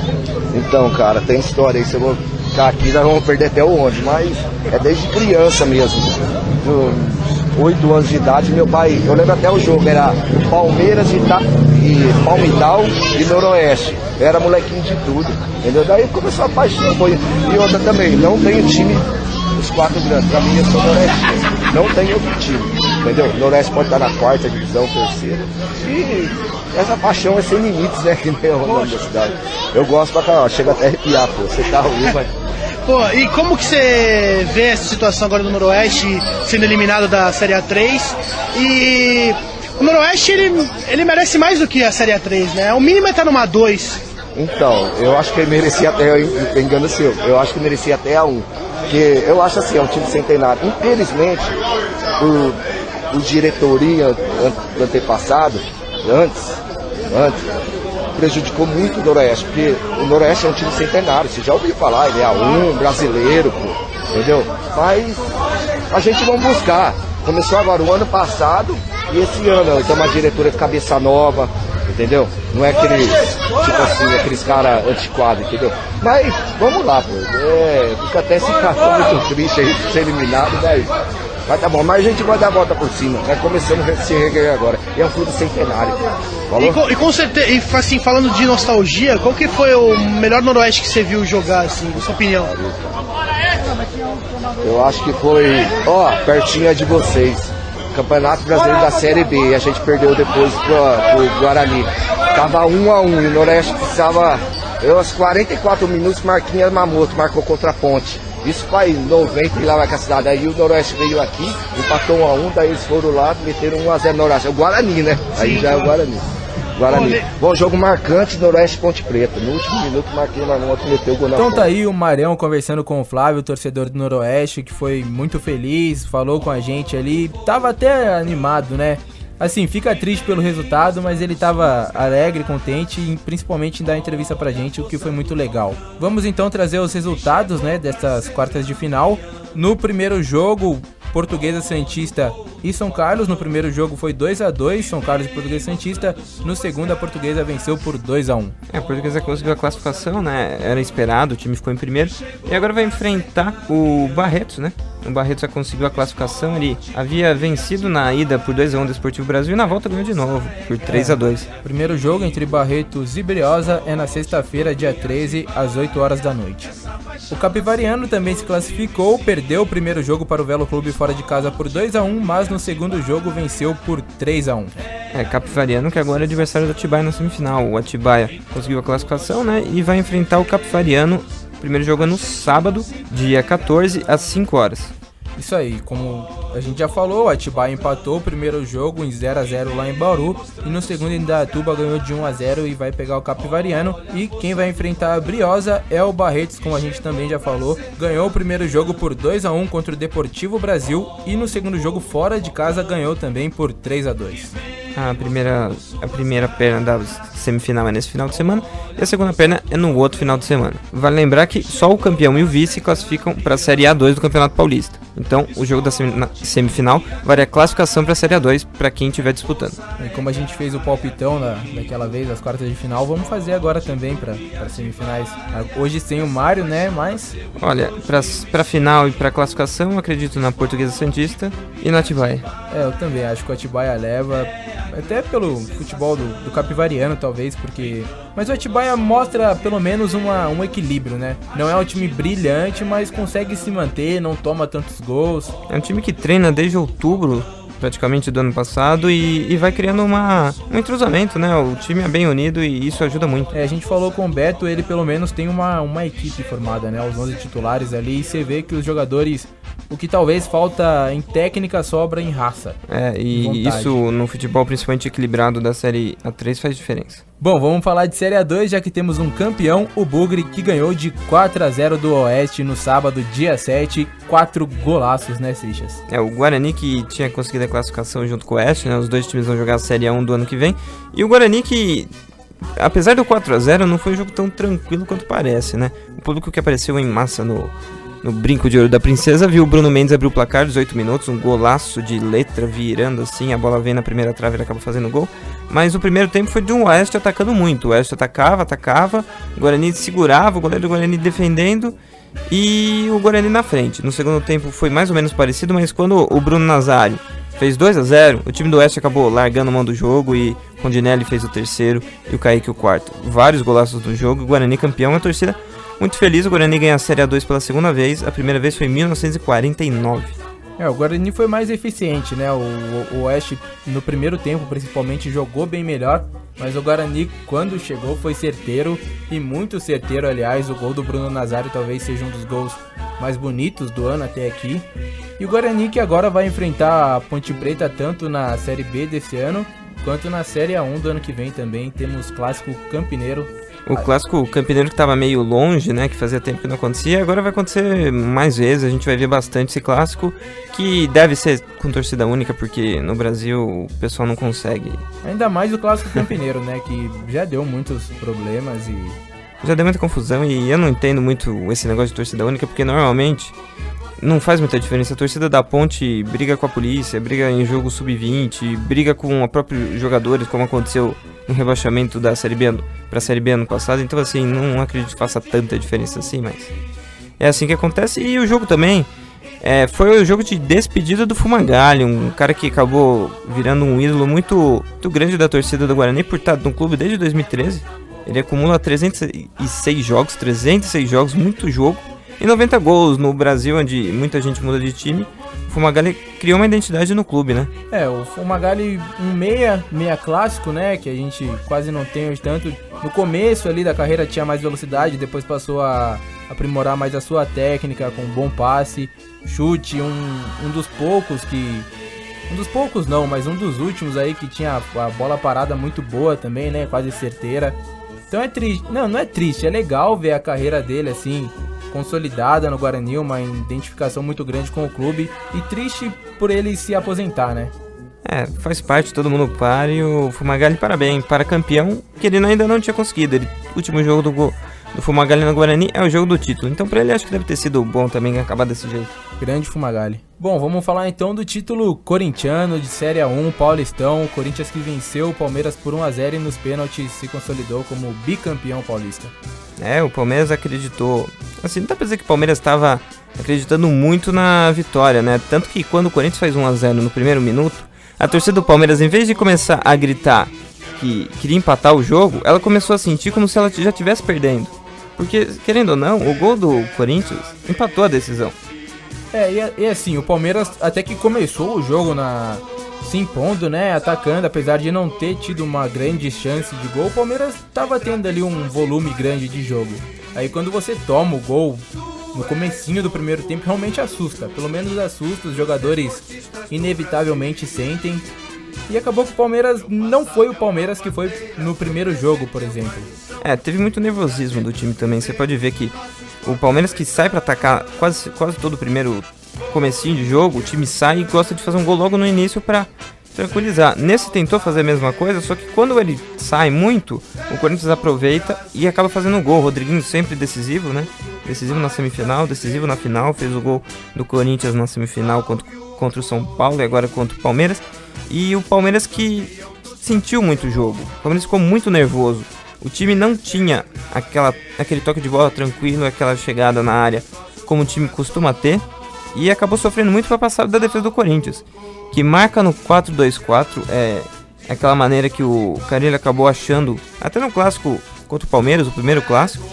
Então, cara, tem história aí, se eu vou ficar aqui, nós vamos perder até o ônibus, mas é desde criança mesmo. 8 anos de idade, meu pai, eu lembro até o jogo, era Palmeiras e Palmital e Noroeste. Eu era molequinho de tudo, entendeu? Daí começou a paixão, e outra também, não tenho time dos 4 grandes, pra mim eu sou Noroeste, não tem outro time, entendeu? Noroeste pode estar na 4ª divisão, 3ª, e essa paixão é sem limites, né, que nem o nome da cidade. Eu gosto pra caramba, chega até a arrepiar, pô, você tá ruim, mas... Pô, e como que você vê essa situação agora do Noroeste sendo eliminado da Série A3? E o Noroeste, ele merece mais do que a Série A3, né? O mínimo é estar numa 2. Então, eu acho que ele merecia até, engano seu, eu acho que merecia até a 1. Porque eu acho assim, é um time centenário. Infelizmente, o diretoria antepassado, antes, prejudicou muito o Noroeste, porque o Noroeste é um time centenário, você já ouviu falar, ele é A1, brasileiro, pô, entendeu? Mas a gente vai buscar. Começou agora o ano passado e esse ano, então uma diretoria de cabeça nova, entendeu? Não é aqueles, tipo assim, aqueles caras antiquados, entendeu? Mas vamos lá, pô. Fica até esse cartão muito triste aí de ser eliminado, mas tá bom, mas a gente vai dar a volta por cima. Nós começamos a se reguer agora. E é um clube centenário. E com certeza, e assim, falando de nostalgia, qual que foi o melhor Noroeste que você viu jogar, assim, na sua opinião? Eu acho que foi, pertinho de vocês. Campeonato Brasileiro da Série B. A gente perdeu depois pro Guarani. Tava 1-1 e o Noroeste precisava. Aos 44 minutos, Marquinhos Yamamoto marcou contra a Ponte. Isso faz 90 e lá vai com a cidade. Aí o Noroeste veio aqui, empatou 1-1, daí eles foram lá, meteram 1-0 no Noroeste. É o Guarani, né? Aí já é o Guarani. Bom jogo marcante, Noroeste Ponte Preta. No último minuto, Marquinhos Yamamoto meteu o gol na Então ponta. tá aí o Marião conversando com o Flávio, torcedor do Noroeste, que foi muito feliz, falou com a gente ali, tava até animado, né? Assim, fica triste pelo resultado, mas ele tava alegre, contente e principalmente em dar entrevista pra gente, o que foi muito legal. Vamos então trazer os resultados, né, dessas quartas de final. No primeiro jogo, Portuguesa Santista e São Carlos. No primeiro jogo foi 2-2, São Carlos e Portuguesa Santista. No segundo, a Portuguesa venceu por 2-1. A Portuguesa conseguiu a classificação, né? Era esperado, o time ficou em primeiro. E agora vai enfrentar o Barretos, né? O Barretos já conseguiu a classificação. Ele havia vencido na ida por 2-1 do Esportivo Brasil e na volta ganhou de novo, por 3-2. Primeiro jogo entre Barretos e Briosa é na sexta-feira, dia 13, às 8 horas da noite. O Capivariano também se classificou, perdeu o primeiro jogo para o Velo Clube fora de casa por 2-1, mas no segundo jogo venceu por 3-1. Capivariano que agora é adversário do Atibaia na semifinal. O Atibaia conseguiu a classificação, né, e vai enfrentar o Capivariano. O primeiro jogo é no sábado, dia 14, às 5 horas. Isso aí, como a gente já falou, o Atibaia empatou o primeiro jogo em 0-0 lá em Bauru e no segundo Indaiatuba ganhou de 1-0 e vai pegar o Capivariano. E quem vai enfrentar a Briosa é o Barretos, como a gente também já falou, ganhou o primeiro jogo por 2-1 contra o Deportivo Brasil e no segundo jogo fora de casa ganhou também por 3-2. A primeira perna da semifinal é nesse final de semana e a segunda perna é no outro final de semana. Vale lembrar que só o campeão e o vice classificam para a Série A2 do Campeonato Paulista. Então, o jogo da semifinal vale a classificação para a Série A2 para quem estiver disputando. E como a gente fez o palpitão daquela vez, as quartas de final, vamos fazer agora também para semifinais. Hoje sem o Mário, né? Mas... Olha, para final e para classificação, eu acredito na Portuguesa Santista e no Atibaia. Eu também acho que o Atibaia leva... Até pelo futebol do Capivariano, talvez, porque... Mas o Atibaia mostra, pelo menos, um equilíbrio, né? Não é um time brilhante, mas consegue se manter, não toma tantos gols. É um time que treina desde outubro, praticamente, do ano passado, e vai criando um entrosamento, né? O time é bem unido e isso ajuda muito. A gente falou com o Beto, ele pelo menos tem uma equipe formada, né? Os 11 titulares ali, e você vê que os jogadores... O que talvez falta em técnica sobra em raça. E isso no futebol principalmente equilibrado da Série A3 faz diferença. Bom, vamos falar de Série A2, já que temos um campeão, o Bugre, que ganhou de 4-0 do Oeste no sábado, dia 7, 4 golaços, né, Seixas? O Guarani que tinha conseguido a classificação junto com o Oeste, né? Os dois times vão jogar a Série A1 do ano que vem. E o Guarani que... Apesar do 4-0, não foi um jogo tão tranquilo quanto parece, né? O público que apareceu em massa no Brinco de Ouro da Princesa viu o Bruno Mendes abrir o placar, 18 minutos, um golaço de letra virando assim, a bola vem na primeira trave e ele acaba fazendo gol. Mas o primeiro tempo foi de um Oeste atacando muito, o Oeste atacava, o Guarani segurava, o goleiro do Guarani defendendo e o Guarani na frente. No segundo tempo foi mais ou menos parecido, mas quando o Bruno Nazário fez 2-0, o time do Oeste acabou largando mão do jogo e o Rondinelli fez o terceiro e o Kaique o quarto. Vários golaços do jogo, o Guarani campeão, a torcida muito feliz. O Guarani ganha a Série A2 pela segunda vez, a primeira vez foi em 1949. O Guarani foi mais eficiente, né? O Oeste no primeiro tempo principalmente jogou bem melhor, mas o Guarani quando chegou foi certeiro e muito certeiro, aliás. O gol do Bruno Nazário talvez seja um dos gols mais bonitos do ano até aqui. E o Guarani que agora vai enfrentar a Ponte Preta tanto na Série B desse ano quanto na Série A1 do ano que vem também. Temos clássico campineiro. O clássico campineiro que estava meio longe, né, que fazia tempo que não acontecia, agora vai acontecer mais vezes, a gente vai ver bastante esse clássico, que deve ser com torcida única, porque no Brasil o pessoal não consegue. Ainda mais o clássico campineiro, né, que já deu muitos problemas e... Já deu muita confusão e eu não entendo muito esse negócio de torcida única, porque normalmente não faz muita diferença. A torcida da Ponte briga com a polícia, briga em jogo sub-20, briga com os próprios jogadores, como aconteceu no rebaixamento da Série B pra Série B ano passado. Então, assim, não acredito que faça tanta diferença assim, mas é assim que acontece. E o jogo também foi o jogo de despedida do Fumagalli, um cara que acabou virando um ídolo muito grande da torcida do Guarani por estar no clube desde 2013. Ele acumula 306 jogos, muito jogo, e 90 gols no Brasil, onde muita gente muda de time. O Fumagalli criou uma identidade no clube, né? O Fumagalli, um meia clássico, né, que a gente quase não tem hoje tanto. No começo ali da carreira tinha mais velocidade, depois passou a aprimorar mais a sua técnica, com um bom passe, chute, um dos poucos que... Um dos poucos não, mas um dos últimos aí que tinha a bola parada muito boa também, né, quase certeira. Então é triste, não é triste, é legal ver a carreira dele assim, consolidada no Guarani, uma identificação muito grande com o clube, e triste por ele se aposentar, né? Faz parte, todo mundo para, e o Fumagalli parabéns, para campeão, que ele ainda não tinha conseguido. O último jogo do Fumagalli no Guarani é o jogo do título, então pra ele acho que deve ter sido bom também acabar desse jeito. Grande Fumagalli. Bom, vamos falar então do título corintiano de Série A1, Paulistão. O Corinthians que venceu o Palmeiras por 1-0 e nos pênaltis se consolidou como bicampeão paulista. O Palmeiras acreditou, assim, não dá pra dizer que o Palmeiras estava acreditando muito na vitória, né? Tanto que quando o Corinthians faz 1-0 no primeiro minuto, a torcida do Palmeiras, em vez de começar a gritar que queria empatar o jogo, ela começou a sentir como se ela já estivesse perdendo. Porque, querendo ou não, o gol do Corinthians empatou a decisão. E assim, o Palmeiras até que começou o jogo se impondo, né, atacando, apesar de não ter tido uma grande chance de gol, o Palmeiras estava tendo ali um volume grande de jogo. Aí quando você toma o gol no comecinho do primeiro tempo, realmente assusta, pelo menos assusta, os jogadores inevitavelmente sentem, e acabou que o Palmeiras não foi o Palmeiras que foi no primeiro jogo, por exemplo. Teve muito nervosismo do time também, você pode ver que o Palmeiras que sai pra atacar quase todo o primeiro comecinho de jogo, o time sai e gosta de fazer um gol logo no início pra tranquilizar. Nesse tentou fazer a mesma coisa, só que quando ele sai muito, o Corinthians aproveita e acaba fazendo um gol. O Rodriguinho sempre decisivo, né? Decisivo na semifinal, decisivo na final, fez o gol do Corinthians na semifinal contra o São Paulo e agora contra o Palmeiras. E o Palmeiras que sentiu muito o jogo, o Palmeiras ficou muito nervoso. O time não tinha aquele toque de bola tranquilo, aquela chegada na área como o time costuma ter, e acabou sofrendo muito para passar da defesa do Corinthians, que marca no 4-2-4, aquela maneira que o Carille acabou achando, até no clássico contra o Palmeiras, o primeiro clássico.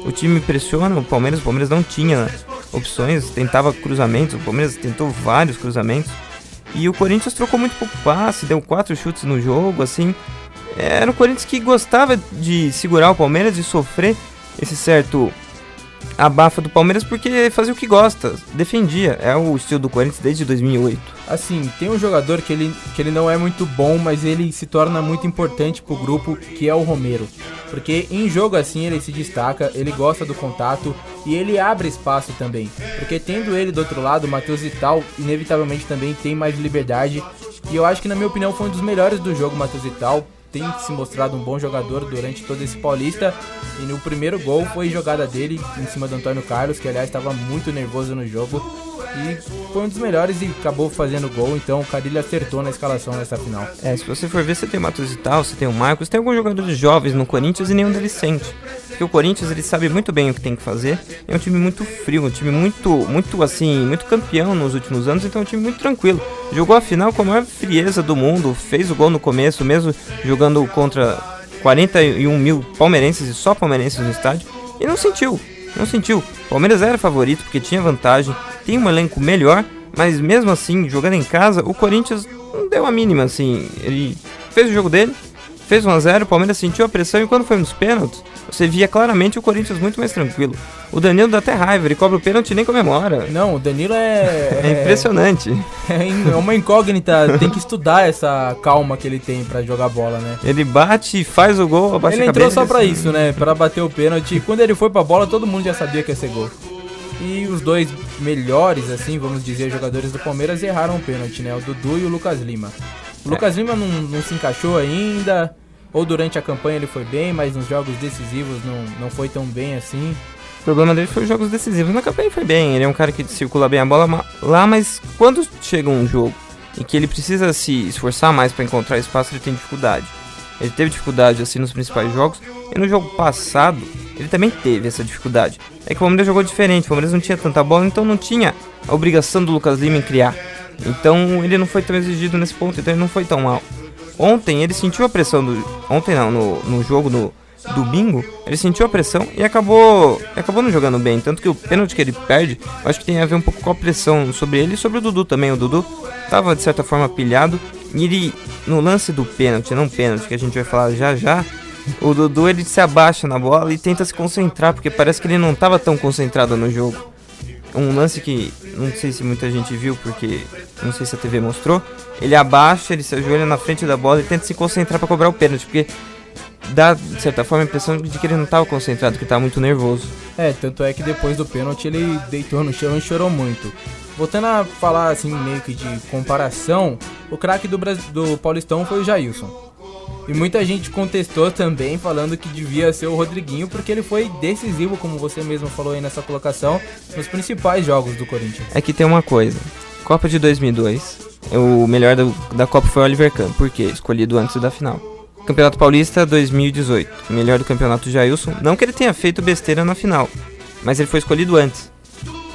O time pressiona o Palmeiras não tinha opções, tentava cruzamentos, o Palmeiras tentou vários cruzamentos, e o Corinthians trocou muito pouco passe, deu 4 chutes no jogo, assim. Era o Corinthians que gostava de segurar o Palmeiras e sofrer esse certo abafa do Palmeiras porque fazia o que gosta, defendia. É o estilo do Corinthians desde 2008. Assim, tem um jogador que ele não é muito bom, mas ele se torna muito importante pro grupo, que é o Romero. Porque em jogo assim ele se destaca, ele gosta do contato e ele abre espaço também. Porque tendo ele do outro lado, o Matheus Vital inevitavelmente também tem mais liberdade. E eu acho que, na minha opinião, foi um dos melhores do jogo, o Matheus Vital. Tem se mostrado um bom jogador durante todo esse Paulista. E no primeiro gol foi jogada dele em cima do Antônio Carlos, que aliás estava muito nervoso no jogo. E foi um dos melhores e acabou fazendo gol. Então o Carille acertou na escalação nessa final. Se você for ver, você tem o Matheus e tal, você tem o Marcos, tem alguns jogadores jovens no Corinthians e nenhum deles sente. Porque o Corinthians, ele sabe muito bem o que tem que fazer. É um time muito frio, um time muito assim, muito campeão nos últimos anos. Então é um time muito tranquilo. Jogou a final com a maior frieza do mundo, fez o gol no começo, mesmo jogando contra 41 mil palmeirenses e só palmeirenses no estádio. E não sentiu. O Palmeiras era favorito porque tinha vantagem, tem um elenco melhor, mas mesmo assim, jogando em casa, o Corinthians não deu a mínima, assim. Ele fez o jogo dele, fez 1-0, o Palmeiras sentiu a pressão e quando foi nos pênaltis, você via claramente o Corinthians muito mais tranquilo. O Danilo dá até raiva, ele cobra o pênalti e nem comemora. Não, o Danilo é impressionante. É uma incógnita, tem que estudar essa calma que ele tem pra jogar bola, né? Ele bate, faz o gol, abaixa a cabeça. Ele entrou só pra isso, né? Pra bater o pênalti. Quando ele foi pra bola, todo mundo já sabia que ia ser gol. E os dois melhores, assim, vamos dizer, jogadores do Palmeiras erraram o pênalti, né? O Dudu e o Lucas Lima. O Lucas Lima não se encaixou ainda, ou durante a campanha ele foi bem, mas nos jogos decisivos não foi tão bem assim. O problema dele foi os jogos decisivos. Na campanha foi bem, ele é um cara que circula bem a bola lá, mas quando chega um jogo em que ele precisa se esforçar mais para encontrar espaço, ele tem dificuldade. Ele teve dificuldade assim nos principais jogos, e no jogo passado ele também teve essa dificuldade. É que o Palmeiras jogou diferente, o Palmeiras não tinha tanta bola, então não tinha a obrigação do Lucas Lima em criar. Então ele não foi tão exigido nesse ponto, então ele não foi tão mal. Ontem ele sentiu a pressão no jogo no domingo, ele sentiu a pressão e acabou não jogando bem. Tanto que o pênalti que ele perde, eu acho que tem a ver um pouco com a pressão sobre ele e sobre o Dudu também. O Dudu estava de certa forma pilhado, e ele, no lance do pênalti, não pênalti, que a gente vai falar já, o Dudu ele se abaixa na bola e tenta se concentrar, porque parece que ele não estava tão concentrado no jogo. Um lance que não sei se muita gente viu, porque não sei se a TV mostrou. Ele abaixa, ele se ajoelha na frente da bola e tenta se concentrar para cobrar o pênalti, porque dá, de certa forma, a impressão de que ele não estava concentrado, que estava muito nervoso. Tanto é que depois do pênalti ele deitou no chão e chorou muito. Voltando a falar assim, meio que de comparação, o craque do Paulistão foi o Jailson. E muita gente contestou também, falando que devia ser o Rodriguinho, porque ele foi decisivo, como você mesmo falou aí nessa colocação, nos principais jogos do Corinthians. É que tem uma coisa, Copa de 2002, o melhor da Copa foi o Oliver Kahn, por quê? Escolhido antes da final. Campeonato Paulista 2018, o melhor do campeonato Jailson, não que ele tenha feito besteira na final, mas ele foi escolhido antes.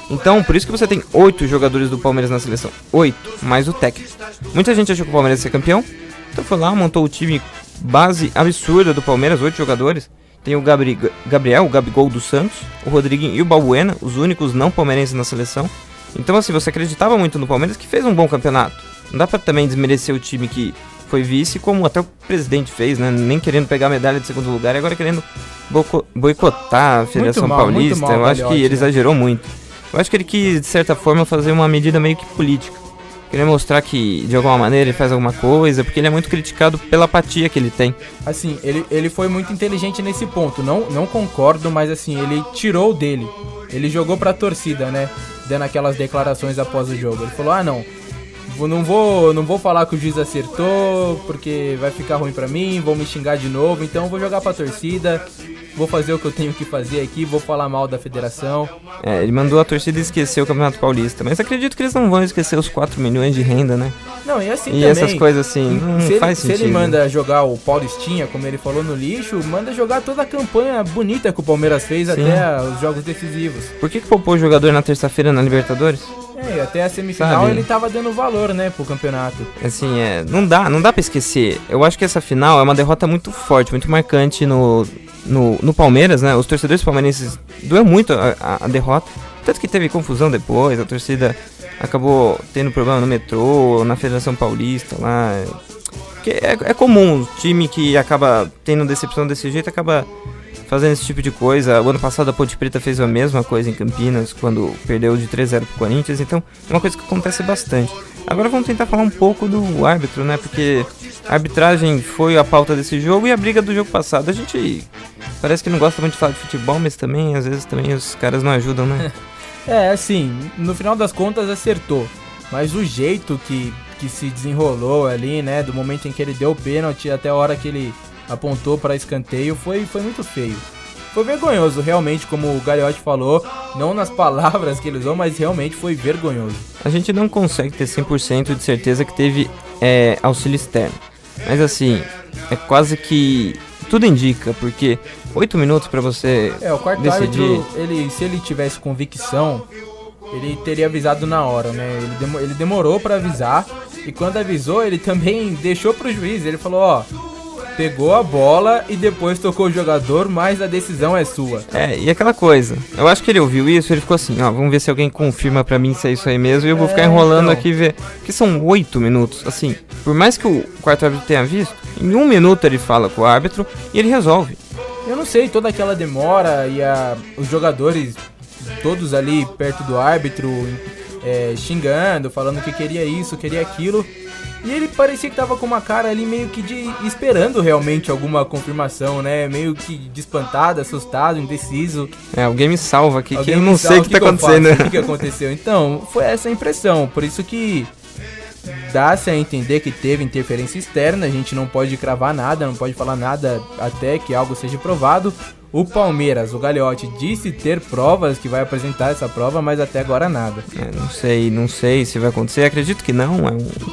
Então, por isso que você tem 8 jogadores do Palmeiras na seleção, 8, mais o técnico. Muita gente achou que o Palmeiras ia ser campeão, então foi lá, montou o time base absurda do Palmeiras, 8 jogadores. Tem o Gabriel, o Gabigol do Santos, o Rodriguinho e o Balbuena, os únicos não palmeirenses na seleção. Então assim, você acreditava muito no Palmeiras, que fez um bom campeonato. Não dá pra também desmerecer o time que foi vice, como até o presidente fez, né? Nem querendo pegar a medalha de segundo lugar e agora querendo boicotar a Federação Paulista. Eu acho que ele exagerou muito. Eu acho que ele quis, de certa forma, fazer uma medida meio que política. Queria mostrar que, de alguma maneira, ele faz alguma coisa, porque ele é muito criticado pela apatia que ele tem. Assim, ele foi muito inteligente nesse ponto, não concordo, mas assim, ele tirou dele. Ele jogou pra torcida, né? Dando aquelas declarações após o jogo. Ele falou, não vou falar que o juiz acertou, porque vai ficar ruim pra mim, vão me xingar de novo, então vou jogar pra torcida, vou fazer o que eu tenho que fazer aqui, vou falar mal da federação. Ele mandou a torcida esquecer o Campeonato Paulista, mas acredito que eles não vão esquecer os 4 milhões de renda, né? Não, e assim e também, essas coisas assim, não faz sentido. Se ele manda jogar o Paulistinha, como ele falou no lixo, manda jogar toda a campanha bonita que o Palmeiras fez. Sim. Até os jogos decisivos. Por que poupou o jogador na terça-feira na Libertadores? E até a semifinal, sabe? Ele tava dando valor, né, pro campeonato. Assim, não dá pra esquecer. Eu acho que essa final é uma derrota muito forte, muito marcante no Palmeiras, né? Os torcedores palmeirenses doeu muito a derrota. Tanto que teve confusão depois, a torcida acabou tendo problema no metrô, na Federação Paulista lá. Que é comum, o time que acaba tendo decepção desse jeito acaba fazendo esse tipo de coisa. O ano passado a Ponte Preta fez a mesma coisa em Campinas, quando perdeu de 3-0 pro Corinthians, então é uma coisa que acontece bastante. Agora vamos tentar falar um pouco do árbitro, né? Porque a arbitragem foi a pauta desse jogo e a briga do jogo passado. A gente parece que não gosta muito de falar de futebol, mas também, às vezes, também os caras não ajudam, né? Assim, no final das contas acertou, mas o jeito que se desenrolou ali, né? Do momento em que ele deu o pênalti até a hora que ele apontou para escanteio, foi muito feio. Foi vergonhoso, realmente, como o Gagliotti falou, não nas palavras que ele usou, mas realmente foi vergonhoso. A gente não consegue ter 100% de certeza que teve auxílio externo, mas assim, é quase que tudo indica, porque 8 minutos para você o quarto decidir... árbitro, se ele tivesse convicção, ele teria avisado na hora, né? Ele demorou para avisar, e quando avisou, ele também deixou pro juiz. Ele falou, pegou a bola e depois tocou o jogador, mas a decisão é sua. E aquela coisa, eu acho que ele ouviu isso, ele ficou assim, vamos ver se alguém confirma pra mim se é isso aí mesmo, e eu vou ficar enrolando aqui e ver, porque são 8 minutos, assim, por mais que o quarto árbitro tenha visto, em 1 minuto ele fala com o árbitro e ele resolve. Eu não sei, toda aquela demora e os jogadores todos ali perto do árbitro, xingando, falando que queria isso, queria aquilo. E ele parecia que tava com uma cara ali meio que esperando realmente alguma confirmação, né? Meio que de espantado, assustado, indeciso. Alguém me salva aqui, que eu não sei o que tá acontecendo. O que aconteceu? Então, foi essa a impressão. Por isso que dá-se a entender que teve interferência externa. A gente não pode cravar nada, não pode falar nada até que algo seja provado. O Palmeiras, o Gagliotti, disse ter provas que vai apresentar essa prova, mas até agora nada. Não sei se vai acontecer, acredito que não,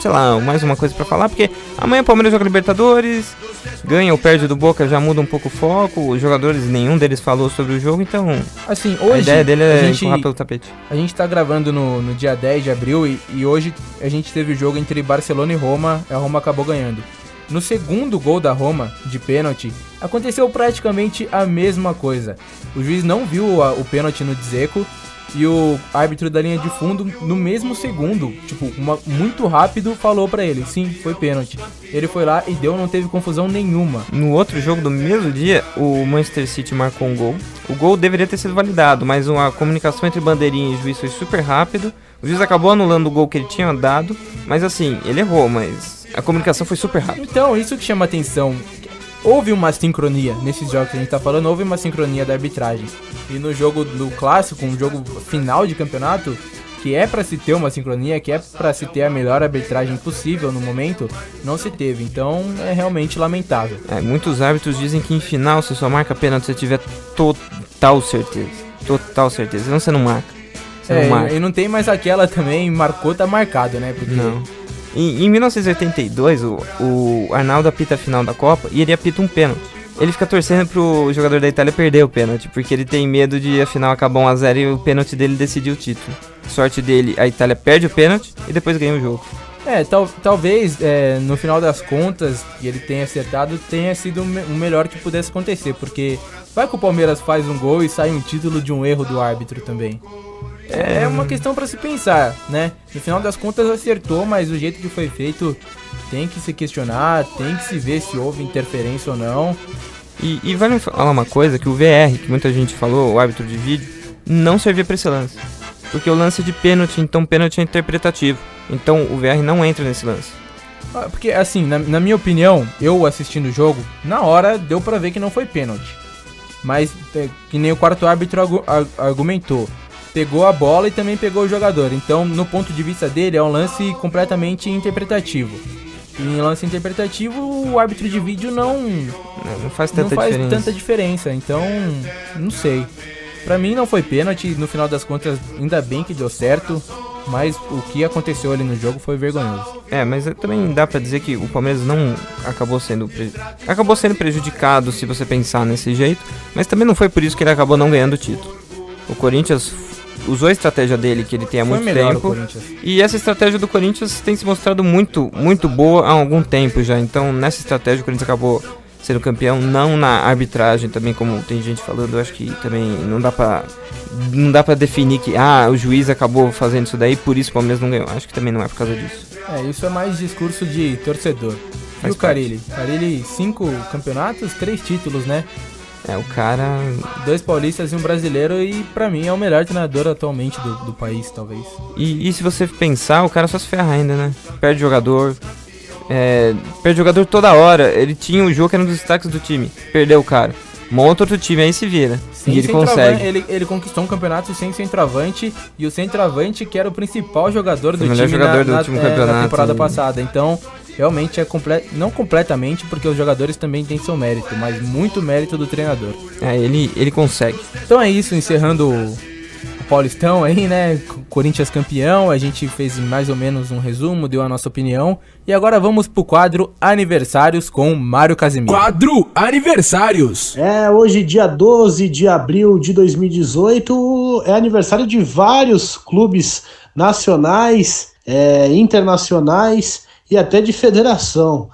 sei lá, mais uma coisa pra falar, porque amanhã o Palmeiras joga Libertadores, ganha ou perde do Boca, já muda um pouco o foco, os jogadores, nenhum deles falou sobre o jogo, então assim, hoje, a ideia dele é empurrar pelo tapete. A gente tá gravando no dia 10 de abril e hoje a gente teve o jogo entre Barcelona e Roma, a Roma acabou ganhando. No segundo gol da Roma, de pênalti, aconteceu praticamente a mesma coisa. O juiz não viu o pênalti no Dzeko e o árbitro da linha de fundo, no mesmo segundo, muito rápido, falou pra ele, sim, foi pênalti. Ele foi lá e deu, não teve confusão nenhuma. No outro jogo do mesmo dia, o Manchester City marcou um gol. O gol deveria ter sido validado, mas a comunicação entre bandeirinha e juiz foi super rápido. O juiz acabou anulando o gol que ele tinha dado, mas assim, ele errou, mas a comunicação foi super rápida. Então, isso que chama atenção. Houve uma sincronia nesses jogos que a gente tá falando, houve uma sincronia da arbitragem. E no jogo do clássico, um jogo final de campeonato, que é pra se ter uma sincronia, que é pra se ter a melhor arbitragem possível no momento, não se teve. Então é realmente lamentável. Muitos árbitros dizem que em final você só marca pênalti se você tiver total certeza. Total certeza, senão você não marca. E não tem mais aquela também, marcou, tá marcado, né? Porque... Não. Em 1982, o Arnaldo apita a final da Copa e ele apita um pênalti. Ele fica torcendo pro jogador da Itália perder o pênalti, porque ele tem medo de a final acabar 1-0 e o pênalti dele decidir o título. Sorte dele, a Itália perde o pênalti e depois ganha o jogo. Talvez no final das contas, que ele tenha acertado, tenha sido o melhor que pudesse acontecer, porque vai que o Palmeiras faz um gol e sai um título de um erro do árbitro também. É uma questão pra se pensar, né? No final das contas acertou, mas o jeito que foi feito tem que se questionar, tem que se ver se houve interferência ou não. E vale falar uma coisa, que o VR, que muita gente falou, o árbitro de vídeo, não servia pra esse lance. Porque o lance é de pênalti, então pênalti é interpretativo. Então o VR não entra nesse lance. Porque assim, na minha opinião, eu assistindo o jogo, na hora deu pra ver que não foi pênalti. Mas que nem o quarto árbitro argumentou. Pegou a bola e também pegou o jogador. Então, no ponto de vista dele, é um lance completamente interpretativo. E em lance interpretativo, o árbitro de vídeo não faz tanta diferença. Então, não sei. Pra mim não foi pênalti. No final das contas, ainda bem que deu certo. Mas o que aconteceu ali no jogo foi vergonhoso. Mas também dá pra dizer que o Palmeiras não acabou sendo prejudicado, se você pensar nesse jeito. Mas também não foi por isso que ele acabou não ganhando o título. O Corinthians usou a estratégia dele, que ele tem há muito tempo, e essa estratégia do Corinthians tem se mostrado muito, muito boa há algum tempo já. Então nessa estratégia o Corinthians acabou sendo campeão, não na arbitragem também, como tem gente falando. Eu acho que também não dá pra definir que o juiz acabou fazendo isso daí, por isso o Palmeiras não ganhou. Acho que também não é por causa disso. Isso é mais discurso de torcedor. E o Carille? Carille, 5 campeonatos, 3 títulos, né? O cara... 2 paulistas e um brasileiro, e pra mim é o melhor treinador atualmente do país, talvez. E se você pensar, o cara só se ferra ainda, né? Perde jogador toda hora. Ele tinha um jogo que era um dos destaques do time, perdeu o cara, monta outro time, aí se vira. E ele consegue. Ele conquistou um campeonato sem centroavante, e o centroavante que era o principal jogador do time na temporada passada. Então... realmente não completamente, porque os jogadores também têm seu mérito, mas muito mérito do treinador. Ele consegue. Então é isso, encerrando o Paulistão aí, né? Corinthians campeão, a gente fez mais ou menos um resumo, deu a nossa opinião. E agora vamos pro quadro Aniversários com Mário Casimiro. Quadro Aniversários. Hoje, dia 12 de abril de 2018, é aniversário de vários clubes nacionais, internacionais e até de federação.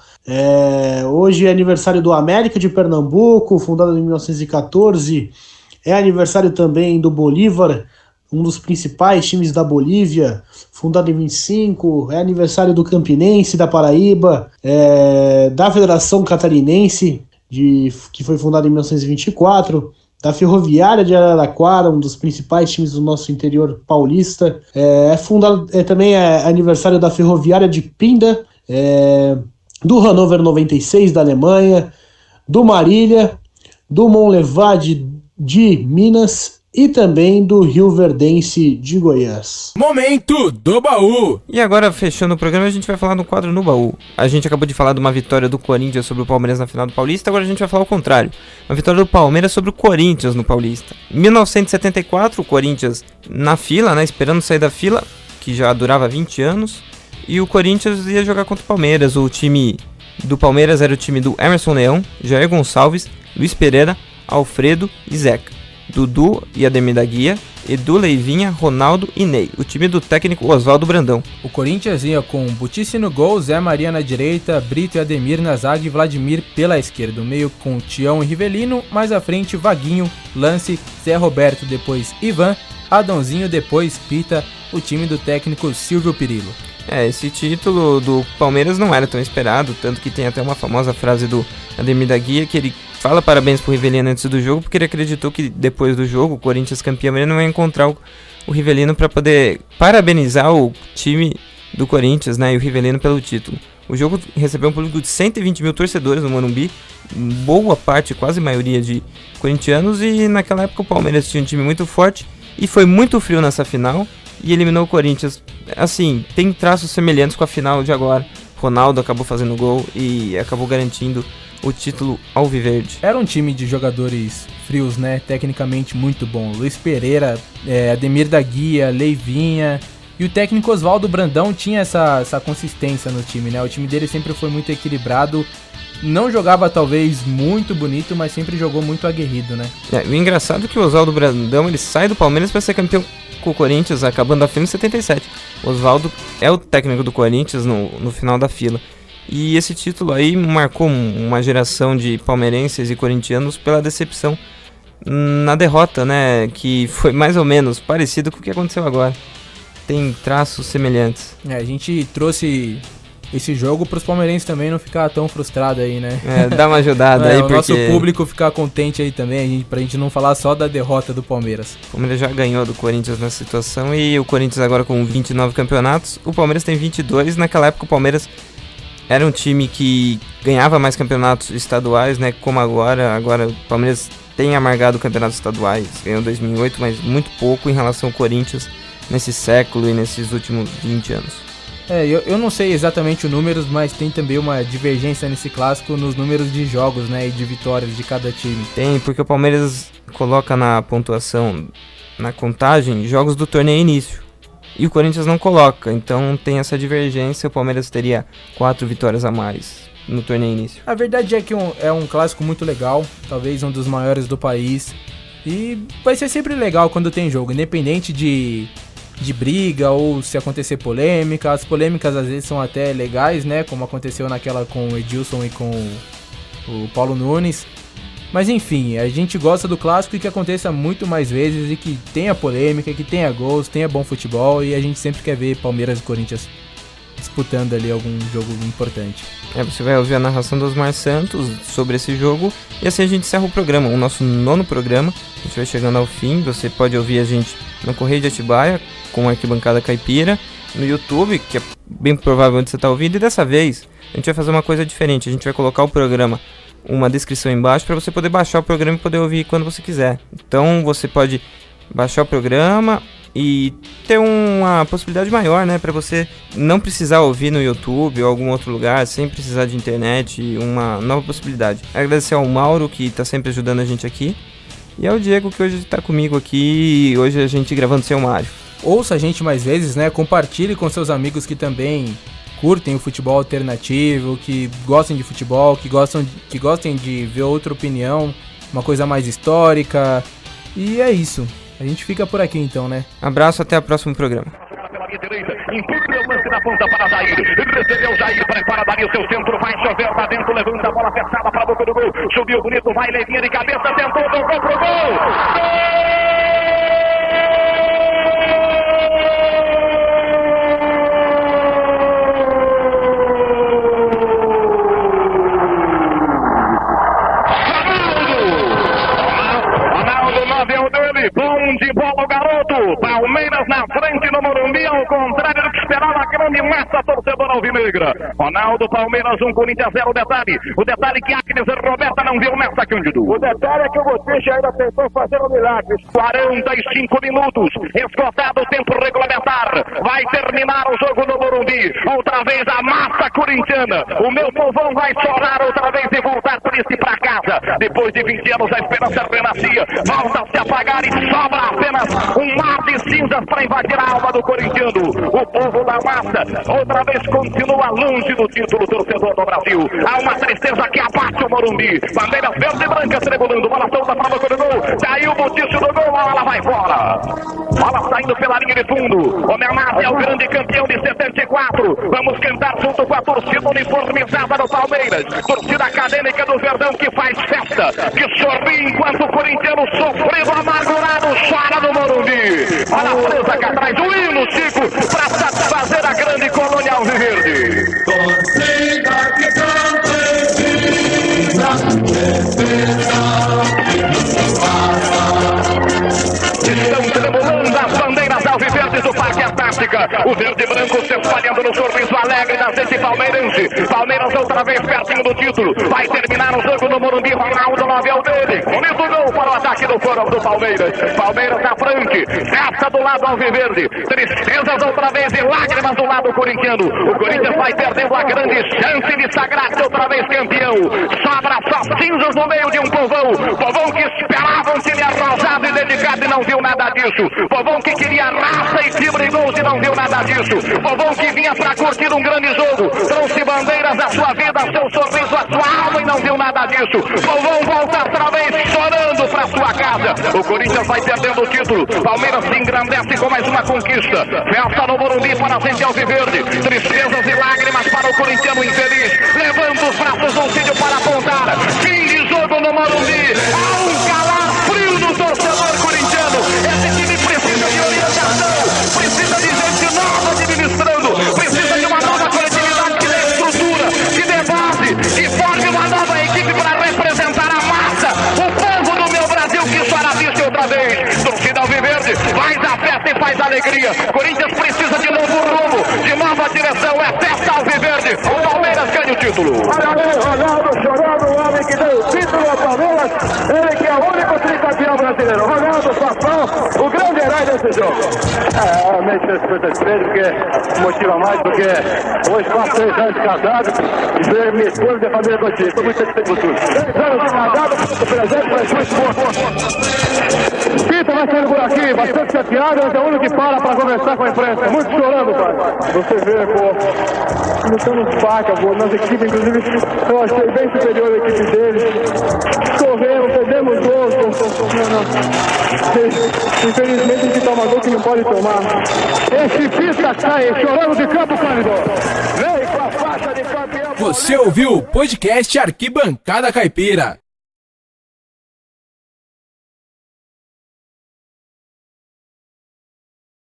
Hoje é aniversário do América de Pernambuco, fundado em 1914. É aniversário também do Bolívar, um dos principais times da Bolívia, fundado em 25. É aniversário do Campinense, da Paraíba, da Federação Catarinense, que foi fundada em 1924. Da Ferroviária de Araraquara, um dos principais times do nosso interior paulista. Também é aniversário da Ferroviária de Pinda, do Hannover 96 da Alemanha, do Marília, do Monlevade de Minas e também do Rio Verdense de Goiás. Momento do baú. E agora, fechando o programa, a gente vai falar do quadro no baú. A gente acabou de falar de uma vitória do Corinthians sobre o Palmeiras na final do Paulista, agora a gente vai falar o contrário. Uma vitória do Palmeiras sobre o Corinthians no Paulista. Em 1974, o Corinthians na fila, né, esperando sair da fila, que já durava 20 anos, e o Corinthians ia jogar contra o Palmeiras. O time do Palmeiras era o time do Emerson Leão, Jair Gonçalves, Luiz Pereira, Alfredo e Zeca. Dudu e Ademir da Guia, Edu Leivinha, Ronaldo e Ney. O time do técnico Oswaldo Brandão. O Corinthians ia com Butice no gol, Zé Maria na direita, Brito e Ademir na zaga e Vladimir pela esquerda. O meio com Tião e Rivelino, mais à frente Vaguinho, Lance, Zé Roberto, depois Ivan, Adãozinho, depois Pita, o time do técnico Silvio Pirillo. Esse título do Palmeiras não era tão esperado, tanto que tem até uma famosa frase do Ademir da Guia, que ele fala parabéns pro Rivelino antes do jogo, porque ele acreditou que depois do jogo, o Corinthians campeão, ele não ia encontrar o Rivelino para poder parabenizar o time do Corinthians, né, e o Rivelino pelo título. O jogo recebeu um público de 120 mil torcedores no Morumbi, boa parte, quase maioria de corintianos, e naquela época o Palmeiras tinha um time muito forte e foi muito frio nessa final e eliminou o Corinthians. Assim, tem traços semelhantes com a final de agora. Ronaldo acabou fazendo gol e acabou garantindo o título alviverde. Era um time de jogadores frios, né? Tecnicamente muito bom. Luiz Pereira, Ademir da Guia, Leivinha. E o técnico Oswaldo Brandão tinha essa consistência no time, né? O time dele sempre foi muito equilibrado. Não jogava talvez muito bonito, mas sempre jogou muito aguerrido, né? O engraçado é que o Oswaldo Brandão, ele sai do Palmeiras para ser campeão com o Corinthians, acabando a fila em 77. O Oswaldo é o técnico do Corinthians no final da fila. E esse título aí marcou uma geração de palmeirenses e corintianos pela decepção na derrota, né? Que foi mais ou menos parecido com o que aconteceu agora. Tem traços semelhantes. A gente trouxe esse jogo para os palmeirenses também não ficar tão frustrado aí, né? Dá uma ajudada aí, porque... nosso público ficar contente aí também, pra gente não falar só da derrota do Palmeiras. O Palmeiras já ganhou do Corinthians nessa situação e o Corinthians agora com 29 campeonatos, o Palmeiras tem 22. Naquela época o Palmeiras era um time que ganhava mais campeonatos estaduais, né? Como agora o Palmeiras tem amargado campeonatos estaduais, ganhou em 2008, mas muito pouco em relação ao Corinthians nesse século e nesses últimos 20 anos. Eu não sei exatamente os números, mas tem também uma divergência nesse clássico nos números de jogos, né, e de vitórias de cada time. Tem, porque o Palmeiras coloca na pontuação, na contagem, jogos do torneio início. E o Corinthians não coloca, então tem essa divergência, o Palmeiras teria 4 vitórias a mais no torneio início. A verdade é que é um clássico muito legal, talvez um dos maiores do país. E vai ser sempre legal quando tem jogo, independente de briga ou se acontecer polêmica. As polêmicas às vezes são até legais, né? Como aconteceu naquela com o Edilson e com o Paulo Nunes. Mas enfim, a gente gosta do clássico e que aconteça muito mais vezes e que tenha polêmica, que tenha gols, tenha bom futebol. E a gente sempre quer ver Palmeiras e Corinthians disputando ali algum jogo importante. Você vai ouvir a narração do Osmar Santos sobre esse jogo e assim a gente encerra o programa, o nosso 9º programa. A gente vai chegando ao fim, você pode ouvir a gente no Correio de Atibaia com a Arquibancada Caipira, no YouTube, que é bem provável onde você está ouvindo, e dessa vez a gente vai fazer uma coisa diferente, a gente vai colocar o programa, uma descrição embaixo para você poder baixar o programa e poder ouvir quando você quiser. Então você pode baixar o programa e ter uma possibilidade maior, né, para você não precisar ouvir no YouTube ou algum outro lugar, sem precisar de internet, uma nova possibilidade. Agradecer ao Mauro, que está sempre ajudando a gente aqui, e ao Diego, que hoje está comigo aqui, hoje a gente gravando sem o Mário. Ouça a gente mais vezes, né, compartilhe com seus amigos que também curtem o futebol alternativo, que gostem de futebol, que gostem de ver outra opinião, uma coisa mais histórica, e é isso. A gente fica por aqui então, né? Abraço, até o próximo programa. Empurra o lance na ponta para Jair. Recebeu Jair, prepara Dario, seu centro, vai chover lá dentro, levanta a bola fechada para a boca do gol. Subiu bonito, vai Leivinha de cabeça, tentou, tocou pro gol. Ronaldo, 9 é o dele, bom de bola o garoto. Palmeiras na frente no Morumbi, ao contrário do que esperava a grande massa torcedora alvinegra. Ronaldo, Palmeiras 1, Corinthians 0. O detalhe que Agnes e Roberta não viu nessa, Cândido. O detalhe é que o Bochecha ainda tentou fazer um milagre. 45 minutos, esgotado o tempo regulamentar. Vai terminar o jogo no Morumbi. Outra vez a massa corintiana. O meu povão vai chorar outra vez e voltar triste pra casa. Depois de 20 anos a esperança renascia. Volta a se apagar e sobra apenas um mar de cinzas para invadir a alma do corintiano. O povo da massa outra vez continua longe do título, torcedor do Brasil. Há uma tristeza que abate o Morumbi. Bandeiras verde e branca tremulando. Bola solta para o boca do gol. Caiu o botiço do gol, a bola vai fora. Bola saindo pela linha de fundo. Homenagem ao grande campeão de 74. Vamos cantar junto com a torcida uniformizada do Palmeiras. Torcida acadêmica do Verdão que faz festa, que sorri enquanto o corintiano sofrido, amargurado, chora no Morumbi. Bola presa cá atrás, o hino, Chico, para satisfazer a grande colônia alviverde. Torcida que canta Estão tremulando as bandeiras alviverdes do Parque Antártica. O verde e branco se espalhando no sorriso alegre da gente palmeirense. Palmeiras outra vez pertinho do título. Vai terminar o jogo no Morumbi. Ronaldo 9 é o dele. Bonito gol para o ataque do foro do Palmeiras. Palmeiras à frente. Festa do lado alviverde. Tristezas outra vez e lágrimas do lado corintiano. O Corinthians vai perdendo a grande chance de sagrar-se outra vez campeão. Sobra só cinzas no meio de um povão. Povão que esperava um time arrojado e dedicado e não viu nada disso. Povão que queria raça e fibra e gols e não viu nada disso. Povão que vinha pra curtir um grande jogo. Trouxe bandeiras à sua vida, seu sorriso, a sua alma e não viu nada disso. Povão volta outra vez chorando pra sua casa. O Corinthians vai perdendo o título. Palmeiras se engrandece com mais uma conquista. Festa no Morumbi para a gente alviverde. Tristezas e lágrimas para o corintiano infeliz. Levanta os braços do filho para apontar. Fim de jogo no Morumbi. Há um calar frio no torcedor corintiano. Esse time precisa de orientação, precisa de gente nova administrando, precisa de uma nova coletividade que dê estrutura, que dê base, que forme uma nova equipe para representar a massa, o povo do meu Brasil que chora disso outra vez. Torcida alviverde, faz a festa e faz a alegria. Corinthians precisa de novo rumo, de nova direção, é festa alviverde. O Palmeiras ganha o título. Olha ali, Ronaldo chorando, o homem que deu o título ao Palmeiras, ele que é o único tricampeão brasileiro. Ronaldo, Fafão, o grande herói desse jogo. Realmente eu estou satisfeito porque motiva mais, porque hoje faço 3 anos de casado e ver minha esposa e minha família contigo. Estou muito satisfeito por tudo. 3 anos de casado, o presente vai ser muito bom. Pita vai saindo por aqui, bastante chateado, mas é o único que para conversar com a imprensa. Muito chorando, pai. Você vê, pô, lutando faca, pô, nas equipes, inclusive, eu achei bem superior a equipe deles. Corremos, perdemos gols, infelizmente a gente toma gol que não pode tomar. Esse Pita sai chorando de campo, Cândido. Vem com a faixa de campeão. Você ouviu o podcast Arquibancada Caipira.